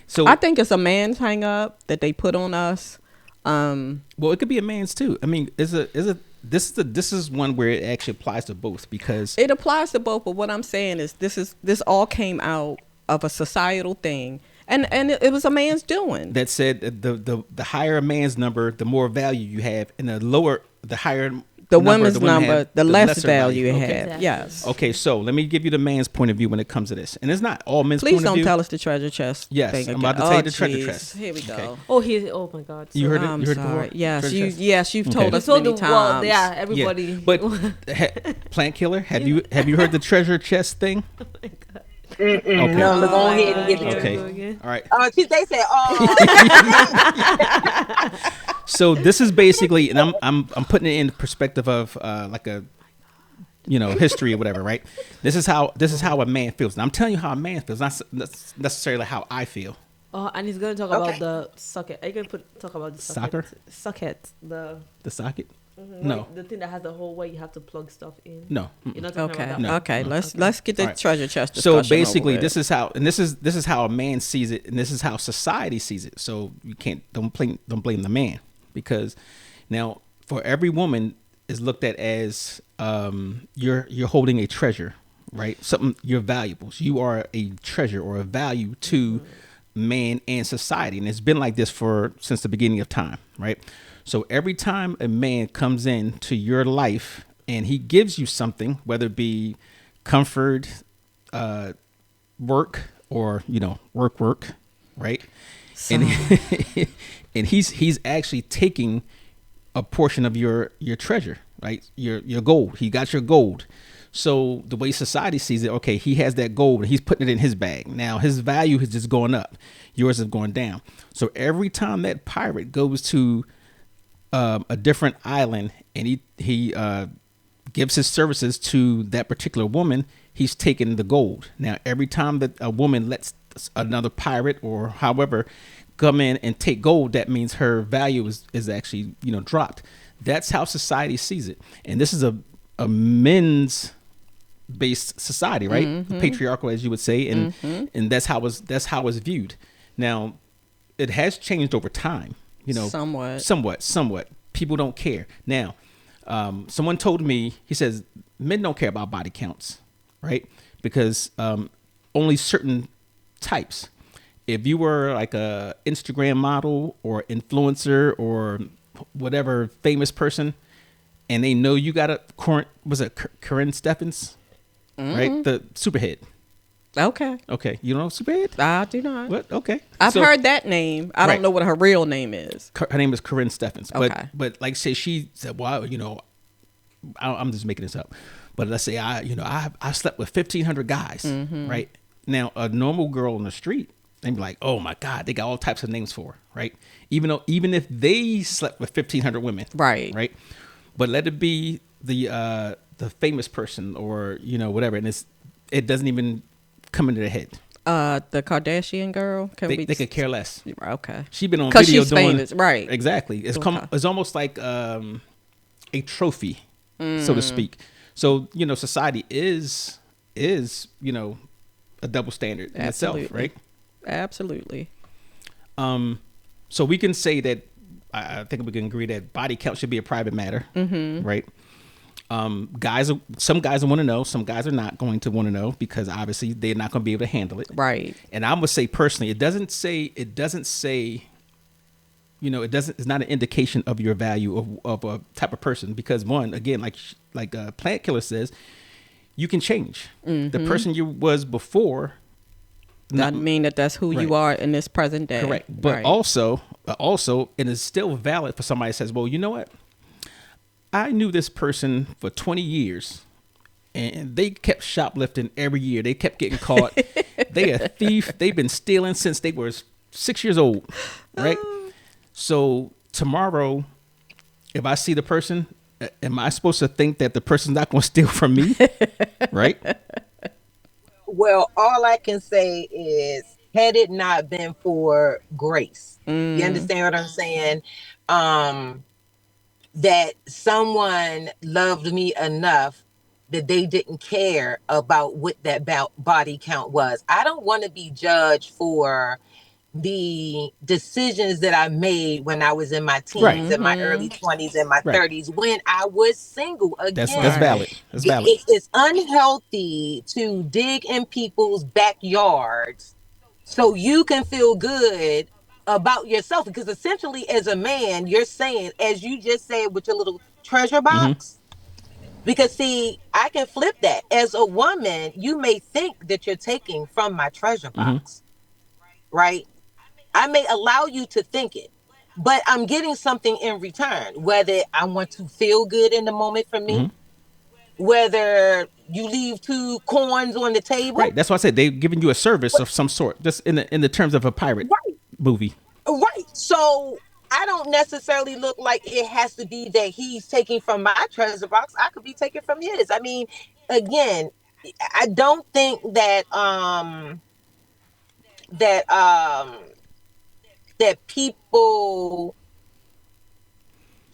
So I think it's a man's hang up that they put on us. Well, it could be a man's too. I mean, this is one where it actually applies to both, because it applies to both. But what I'm saying is this all came out of a societal thing, and it was a man's doing. That said, the higher a man's number, the more value you have, and the higher the women's number, the less value you have. Exactly. Yes. Okay, so let me give you the man's point of view when it comes to this, and it's not all men's. Please point of view. don't tell us the treasure chest. Yes, thing I'm again. about to tell you the treasure chest. Here we go. Okay. Oh my God. You heard it. I'm You heard it sorry. before? Yes, you've told us many times. Well, yeah, everybody. Yeah. But Plant Killer, have you heard the treasure chest thing? Oh my God. Okay. No, go ahead and get it. Okay. All right. They said, So this is basically, and I'm putting it in perspective of like a history or whatever, right? This is how a man feels. And I'm telling you how a man feels, not necessarily how I feel. Oh, and he's gonna talk about the socket. Are you gonna talk about the socket? Socket. The socket. Mm-hmm. No, the thing that has the hole where you have to plug stuff in. No. You're not talking about that. No. Okay. Let's get the treasure chest discussion. So basically, this is how a man sees it, and this is how society sees it. So you don't blame the man, because now for every woman is looked at as you're holding a treasure, right? Something, you're valuable. So you are a treasure or a value to man and society, and it's been like this since the beginning of time, right? So every time a man comes into your life and he gives you something, whether it be comfort, work, or work, right? And and he's actually taking a portion of your treasure, right? Your gold. He got your gold. So the way society sees it, okay, he has that gold and he's putting it in his bag. Now his value is just going up. Yours is going down. So every time that pirate goes to a different island and he gives his services to that particular woman, he's taking the gold. Now every time that a woman lets another pirate or however come in and take gold, that means her value is actually dropped. That's how society sees it. And this is a men's based society, right? Mm-hmm. Patriarchal, as you would say, and and that's how it's viewed. Now it has changed over time, somewhat. People don't care now. Someone told me, he says men don't care about body counts, right? Because only certain types. If you were like a Instagram model or influencer or whatever famous person, and they know you got Corinne Stephens, right? The Superhead. Okay. You don't know Superhead? I do not. What? Okay. I've heard that name. I don't know what her real name is. Her name is Corinne Stephens. Okay. But like say she said, well, I'm just making this up. But let's say I slept with 1,500 guys, right? Now a normal girl on the street, they'd be like, oh my God, they got all types of names for her, right? Even if they slept with 1,500 women, right? But let it be the famous person or whatever, and it doesn't even come into their head. The Kardashian girl, they could care less. Okay, she's been on video she's doing famous, right? Exactly. It's almost like a trophy, so to speak. So society is a double standard in itself, right? Absolutely. So we can say that I think we can agree that body count should be a private matter, right? Some guys want to know, some guys are not going to want to know because obviously they're not going to be able to handle it, right? And I would say personally, it doesn't say, it's not an indication of your value of a type of person, because one, again, like Plant Killer says, you can change. The person you was before doesn't mean that's who you are in this present day. Correct. But also, it is still valid for somebody that says, well, you know what? I knew this person for 20 years and they kept shoplifting every year. They kept getting caught. They a thief. They've been stealing since they were 6 years old. Right. So tomorrow, if I see the person, am I supposed to think that the person's not going to steal from me? Right. Well, all I can say is, had it not been for grace, you understand what I'm saying? That someone loved me enough that they didn't care about what that body count was. I don't want to be judged for the decisions that I made when I was in my teens, in my early 20s, and my 30s, when I was single. Again, that's valid. That's valid. It's unhealthy to dig in people's backyards so you can feel good about yourself, because essentially as a man, you're saying, as you just said with your little treasure box, because see, I can flip that. As a woman, you may think that you're taking from my treasure box, right? I may allow you to think it, but I'm getting something in return, whether I want to feel good in the moment for me, whether you leave 2 coins on the table. Right. That's why I said they've given you a service of some sort, just in the terms of a pirate movie. Right. So I don't necessarily look like it has to be that he's taking from my treasure box. I could be taking from his. I mean, again, I don't think that that people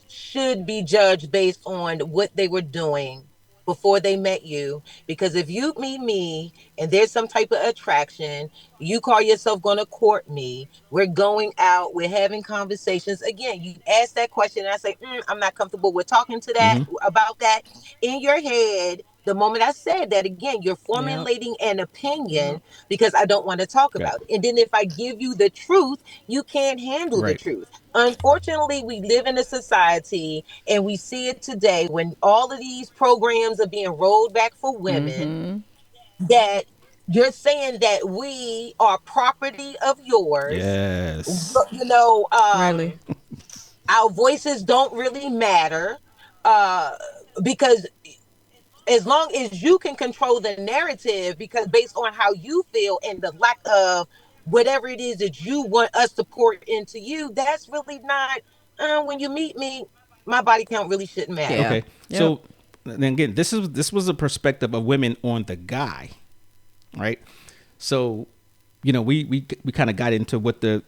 should be judged based on what they were doing before they met you. Because if you meet me and there's some type of attraction, you call yourself going to court me, we're going out, we're having conversations. Again, you ask that question and I say, I'm not comfortable with talking to that about that. In your head, the moment I said that, again, you're formulating an opinion because I don't want to talk about it. And then if I give you the truth, you can't handle the truth. Unfortunately, we live in a society, and we see it today when all of these programs are being rolled back for women, that you're saying that we are property of yours. Yes. You know, Really? our voices don't really matter because as long as you can control the narrative, because based on how you feel and the lack of whatever it is that you want us to pour into you, that's really not, when you meet me, my body count really shouldn't matter. Yeah. Okay. So then again, this was a perspective of women on the guy, right? So, you know, we kind of got into what the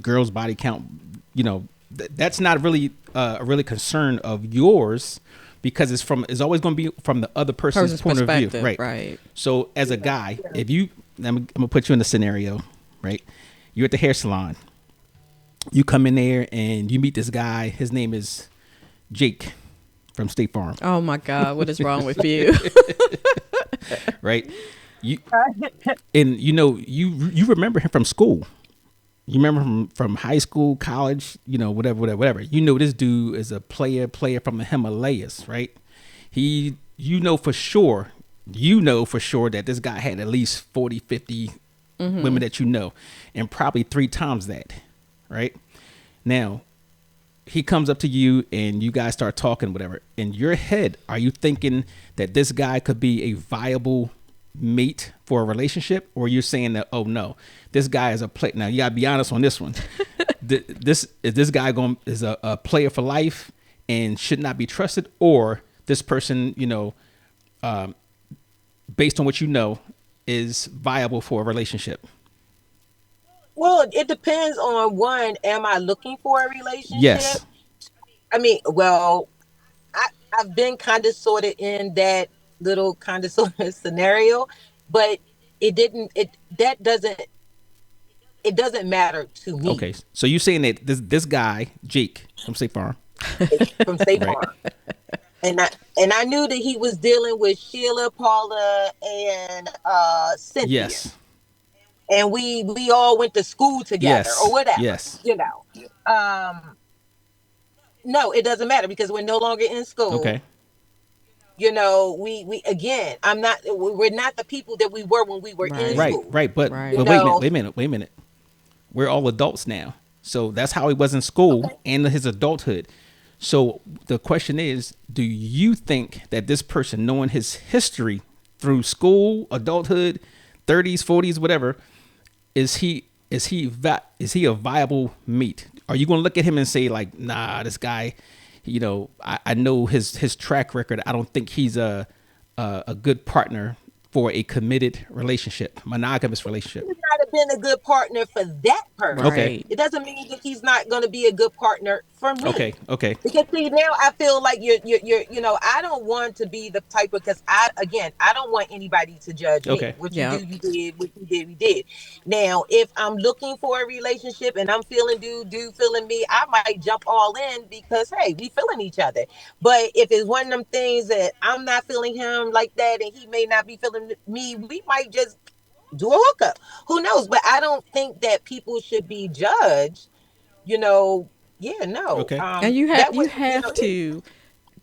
girl's body count, you know, that's not really a really concern of yours, because it's always going to be from the other person's point of view, right? So as a guy, if you, I'm gonna put you in a scenario, right? You're at the hair salon. You come in there and you meet this guy. His name is Jake from State Farm. Oh my God, what is wrong with you? Right? You remember him from school. You remember him from high school, college, you know, whatever. You know this dude is a player from the Himalayas, right? You know for sure that this guy had at least 40, 50 women that you know, and probably 3 times that, right? Now, he comes up to you and you guys start talking, whatever. In your head, are you thinking that this guy could be a viable mate for a relationship, or you're saying that, oh no, this guy is a player? Now you gotta be honest on this one. This guy is a player for life and should not be trusted, or this person, you know, based on what you know, is viable for a relationship? Well, it depends on, one, am I looking for a relationship? Yes. I mean, well, I've been kind of sort of in that little kind of sort of scenario, but it doesn't matter to me. Okay, so you're saying that this guy Jake from State Farm, from State Farm, and I knew that he was dealing with Sheila, Paula, and Cynthia. Yes. And we all went to school together, or whatever. Yes. You know. No, it doesn't matter because we're no longer in school. Okay. You know, we again, we're not the people that we were when we were in school. Right. But wait a minute. We're all adults now. So that's how he was in school and his adulthood. So the question is, do you think that this person, knowing his history through school, adulthood, 30s, 40s, whatever, is he a viable mate? Are you going to look at him and say like, nah, this guy, you know, I know his track record. I don't think he's a good partner for a committed relationship, monogamous relationship. He might have been a good partner for that person. Okay. It doesn't mean that he's not going to be a good partner for me. Okay. Because see, now I feel like you're you know, I don't want to be the type of, because I don't want anybody to judge me. What you do, you did. What you did, we did. Now, if I'm looking for a relationship and I'm feeling dude feeling me, I might jump all in because, hey, we feeling each other. But if it's one of them things that I'm not feeling him like that and he may not be feeling me, we might just do a hookup. Who knows? But I don't think that people should be judged, you know. Yeah, no. Okay. And you have to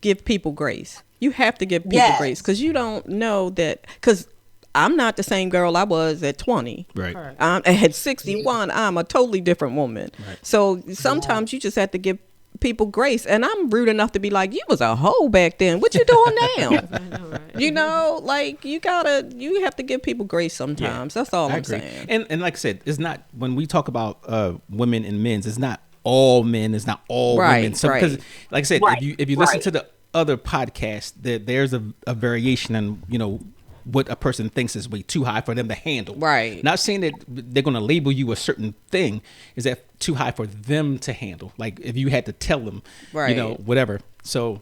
give people grace. You have to give people grace, because you don't know that, because I'm not the same girl I was at 20. Right. At 61, I'm a totally different woman. Right. So sometimes you just have to give people grace. And I'm rude enough to be like, you was a hoe back then. What you doing now? I know, right? You know, like you have to give people grace sometimes. That's all I'm saying. And like I said, it's not, when we talk about women and men's, it's not all men, it's not all Right, women. So because, like I said, Right, if you listen right. to the other podcasts, there's a variation in what a person thinks is way too high for them to handle. Right. Not saying that they're going to label you a certain thing. Is that too high for them to handle? Like if you had to tell them, Right. whatever. So,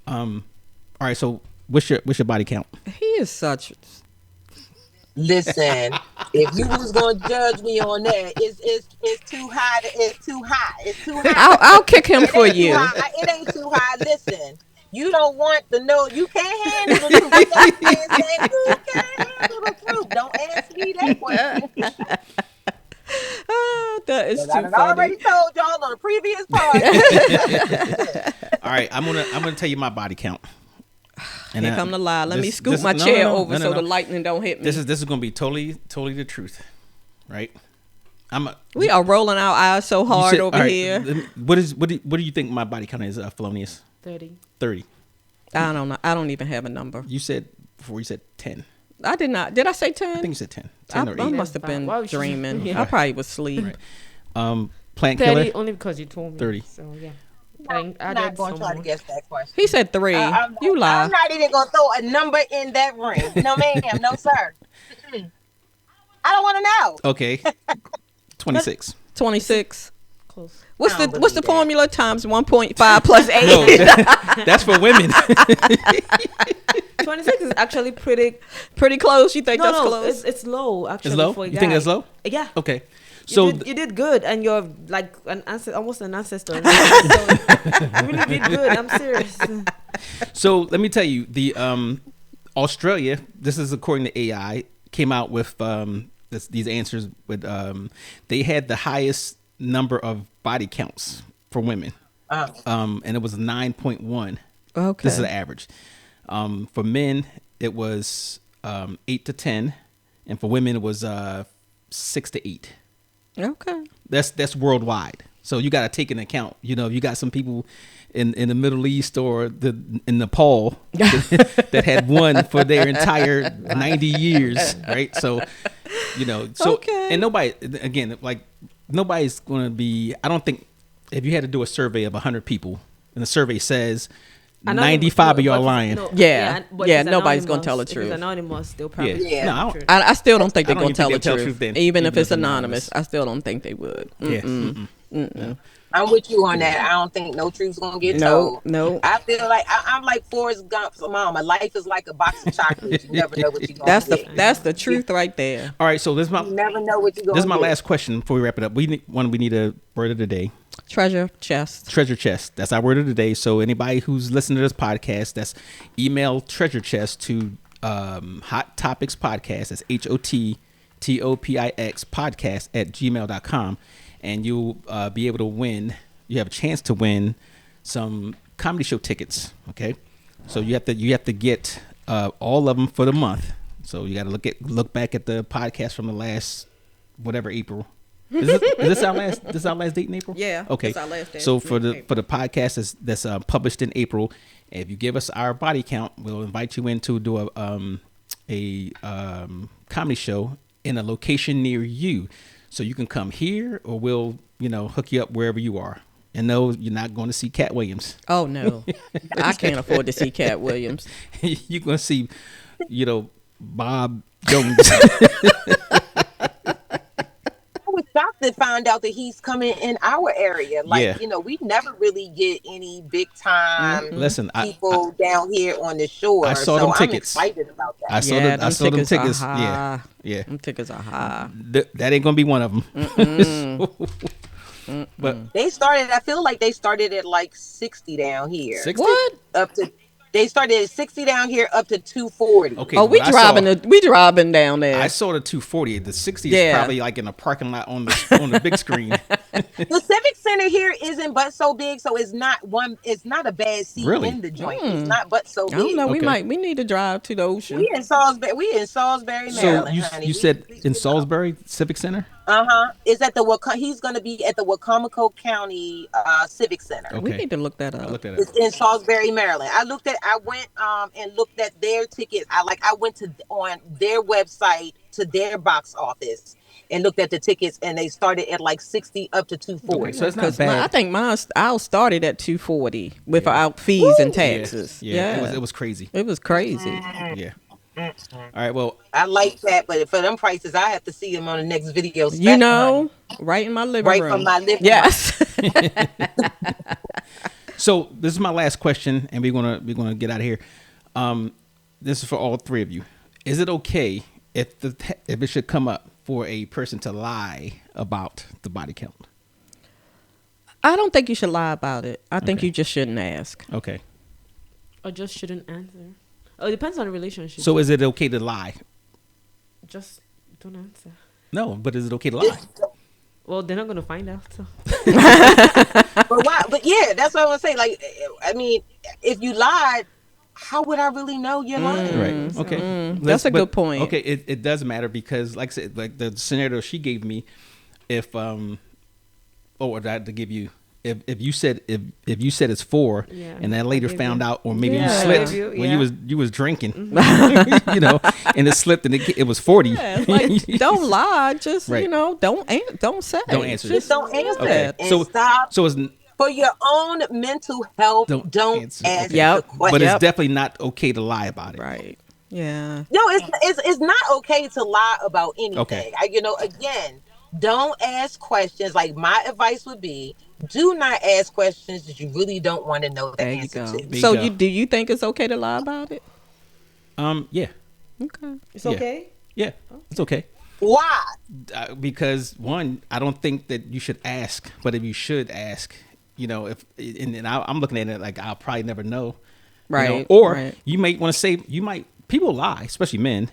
all right. So what's your body count? He is such. Listen, if you was gonna judge me on that, it's too high. It's too high. It's too high. I'll kick him for It ain't too you. high. It ain't too high. Listen, you don't want to know. You can't handle the truth. That's what I'm saying. You can't handle the truth. Don't ask me that question. That is too I funny. already told y'all on the previous podcast. All right, I'm gonna tell you my body count. And Here come the lie. Let me this- scoot this- my no, chair no, over no, no, so no. the lightning don't hit me. This is gonna be totally the truth, right? We are rolling our eyes so hard said- over all right, here. What do you think my body count is, Felonious? 30. 30. I don't know. I don't even have a number. You said before. You said 10. I did not. Did I say 10? I think you said 10. 10 or I 8. must have been Why would you- dreaming. Yeah. I probably was asleep. Right. Plant 30 killer. only because you told me. 30. So yeah. I'm not going to try to guess that question. He said 3. You lie. I'm not even going to throw a number in that ring. No, ma'am. No, sir. I don't want to know. Okay. 26. 26. Close. What's I the don't what's the believe that. formula times 1.5 plus 8? No, that's for women. 26 is actually pretty. Pretty close. You think No, that's no, close? it's low actually. It's low. For a You think guy. that's low? Yeah. Okay. You So did, you did good, and you're like almost an ancestor. So you really did good. I'm serious. So let me tell you, the Australia, this is according to AI, came out with these answers with they had the highest number of body counts for women. And it was 9.1. Okay. This is the average. For men, it was 8 to 10, and for women, it was 6 to 8. Okay. That's worldwide. So you got to take into account. You got some people in the Middle East or in Nepal that had one for their entire 90 years, right? So, Okay. and nobody's going to be. I don't think if you had to do a survey of 100 people, and the survey says 95 of y'all are lying. Yeah, nobody's gonna tell the truth. If it's anonymous, they'll probably Yeah. No, I don't- I still don't think I they're don't gonna tell the even think they'll tell truth. the truth then, Even if even it's if it's anonymous, anonymous. I still don't think they would. Yeah. Mm-mm. I'm with you on that. I don't think no truth's gonna get No, told. no. I feel like I'm like Forrest Gump's mama. Life is like a box of chocolates. You never know what you're gonna get. That's the truth right there. All right, so this is my You never know what you're gonna this is my get. last question before we wrap it up. We need a word of the day. Treasure chest. Treasure chest. That's our word of the day. So anybody who's listening to this podcast, that's email treasure chest to Hot Topix Podcast. That's HOTTOPIX podcast at gmail.com. And you'll be able to win. You have a chance to win some comedy show tickets. Okay, so you have to get all of them for the month. So you got to look back at the podcast from the last whatever April. Is this our last date in April? Yeah. Okay. It's our last day So in for the April. podcast that's published in April, if you give us our body count, we'll invite you in to do a comedy show in a location near you, so you can come here, or we'll hook you up wherever you are. And no, you're not going to see Cat Williams. Oh no, I can't afford to see Cat Williams. You're going to see, Bob Jones. I was shocked to find out that he's coming in our area. Like, Yeah. we never really get any big time Listen, people down here on the shore. I saw so them I'm tickets. excited about that. I saw Yeah, them tickets. are high. Yeah. Them tickets are high. That ain't going to be one of them. But They started, I feel like they started at like 60 down here. 60? What? They started at 60 down here up to 240. Okay. Oh, we what I driving down there. I saw the 240. The 60 Yeah. is probably like in a parking lot on the big screen. The Civic Center here isn't but so big, so it's not a bad seat Really? in the joint. It's not but so big. I don't know. Okay. We need to drive to the ocean. We in Salisbury, So Maryland, you honey. said in Salisbury Civic Center? It's at he's gonna be at the Wacomico County Civic Center. Okay. We need to look that I up. looked at It's it. in Salisbury, Maryland. I went and looked at their tickets. I went on their website to their box office, and looked at the tickets, and they started at like 60 up to 240. Okay, so it's not bad. I think ours started at 240 without fees and taxes. Yeah. It was crazy. It was crazy. Yeah. All right. Well, I like that, but for them prices, I have to see them on the next video. You know, right in my living room. Right from my living room. Yes. so this is my last question, and we're gonna get out of here. This is for all three of you. Is it okay if it should come up for a person to lie about the body count? I don't think you should lie about it. I think you just shouldn't ask. Okay. Or just shouldn't answer. Oh, it depends on the relationship. So is it okay to lie? Just don't answer. No, but is it okay to lie? Well, they're not gonna find out. So. But why? But yeah, that's what I want to say. Like, I mean, if you lied, how would I really know you're lying? Right. Okay. That's a good point. Okay. It does matter because, like I said, like the scenario she gave me, if to give you. If you said it's 4, and then later found out, or maybe you slipped when you was drinking, you know, and it slipped and it was 40. Yeah, like, don't lie, just right. you know, don't say, don't answer, just don't answer. Okay. And stop. So it's for your own mental health. Don't answer. ask Okay. the question. But it's definitely not okay to lie about it. Right. Yeah. No, it's not okay to lie about anything. Okay. Again, don't ask questions. Like, my advice would be, do not ask questions that you really don't want to know the answer to. So do you think it's okay to lie about it? Yeah. Okay. It's okay? Yeah. It's okay. Why? Because one, I don't think that you should ask, but if you should ask, you know, I'm looking at it like I'll probably never know. Right. You know? Or you might want to say, people lie, especially men.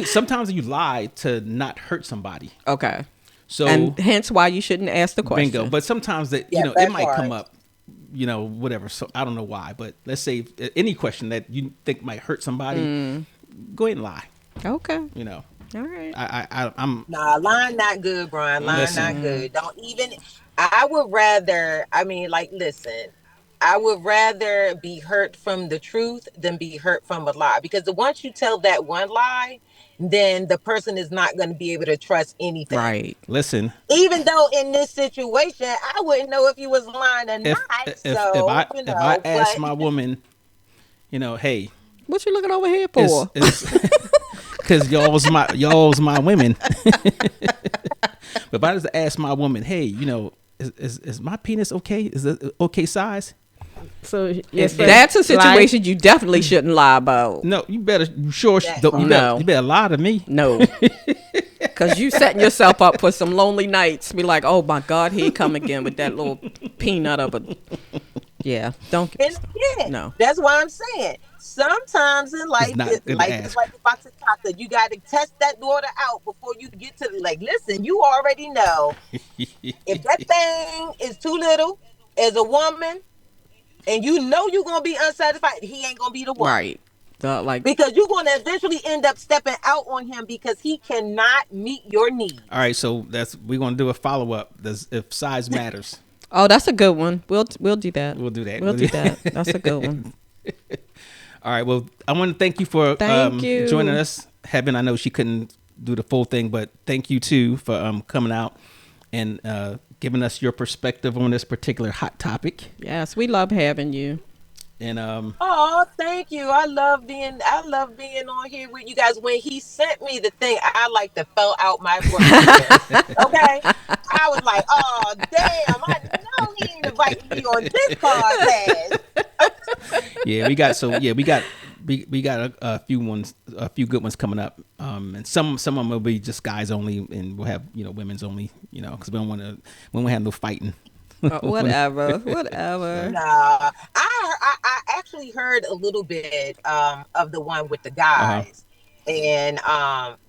Sometimes you lie to not hurt somebody. Okay. So, and hence why you shouldn't ask the question. Bingo. But sometimes that it might come up, you know, whatever. So I don't know why, but let's say any question that you think might hurt somebody, go ahead and lie. Okay. You know. All right. I'm lying not good, Brian. Lying not good. Don't even. I would rather. I mean, like, listen. I would rather be hurt from the truth than be hurt from a lie, because once you tell that one lie, then the person is not going to be able to trust anything. Right. Listen. Even though in this situation, I wouldn't know if you was lying or not. If I ask my woman, you know, hey, what you looking over here for? Because y'all's my women. But if I just ask my woman, hey, you know, is my penis okay? Is it okay size? So that's a situation you definitely shouldn't lie about. No, you better lie to me. No, because you setting yourself up for some lonely nights. Be like, oh my God, here he come again with that little peanut of a. Yeah, don't. No, that's why I'm saying. Sometimes in life, it's like a box of chocolate. You got to test that water out before you get to listen, you already know if that thing is too little as a woman, and you know you're going to be unsatisfied, he ain't going to be the one. Right. Because you're going to eventually end up stepping out on him because he cannot meet your needs. All right, so we're going to do a follow-up. If size matters. Oh, that's a good one. We'll do that. We'll do that. We'll do that. That's a good one. All right. Well, I want to thank you for joining us. Heaven, I know she couldn't do the full thing, but thank you too for coming out and giving us your perspective on this particular hot topic. Yes, we love having you. And oh, thank you. I love being on here with you guys. When he sent me the thing, I like to fell out my work. Okay, I was like, oh damn, I know he ain't inviting me on this podcast. we got a few good ones coming up, and some of them will be just guys only, and we'll have women's only, because we don't want to have no fighting. Whatever. Nah, I actually heard a little bit of the one with the guys, and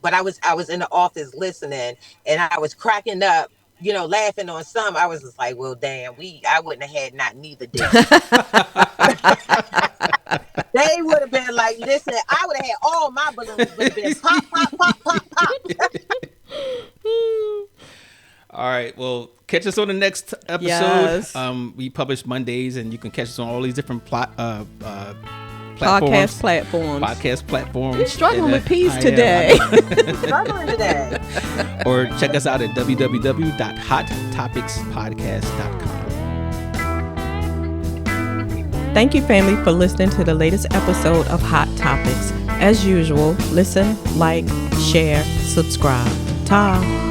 but I was in the office listening, and I was cracking up, laughing on some. I was just like, well, damn, I wouldn't have had not neither did. They would have been like, listen, I would have had all my balloons would have been pop, pop, pop, pop, pop. All right. Well, catch us on the next episode. Yes. We publish Mondays, and you can catch us on all these different podcast platforms. Podcast platforms. You're struggling with P's today. Struggling today. Or check us out at www.hottopicspodcast.com. Thank you, family, for listening to the latest episode of Hot Topics. As usual, listen, like, share, subscribe. Ta.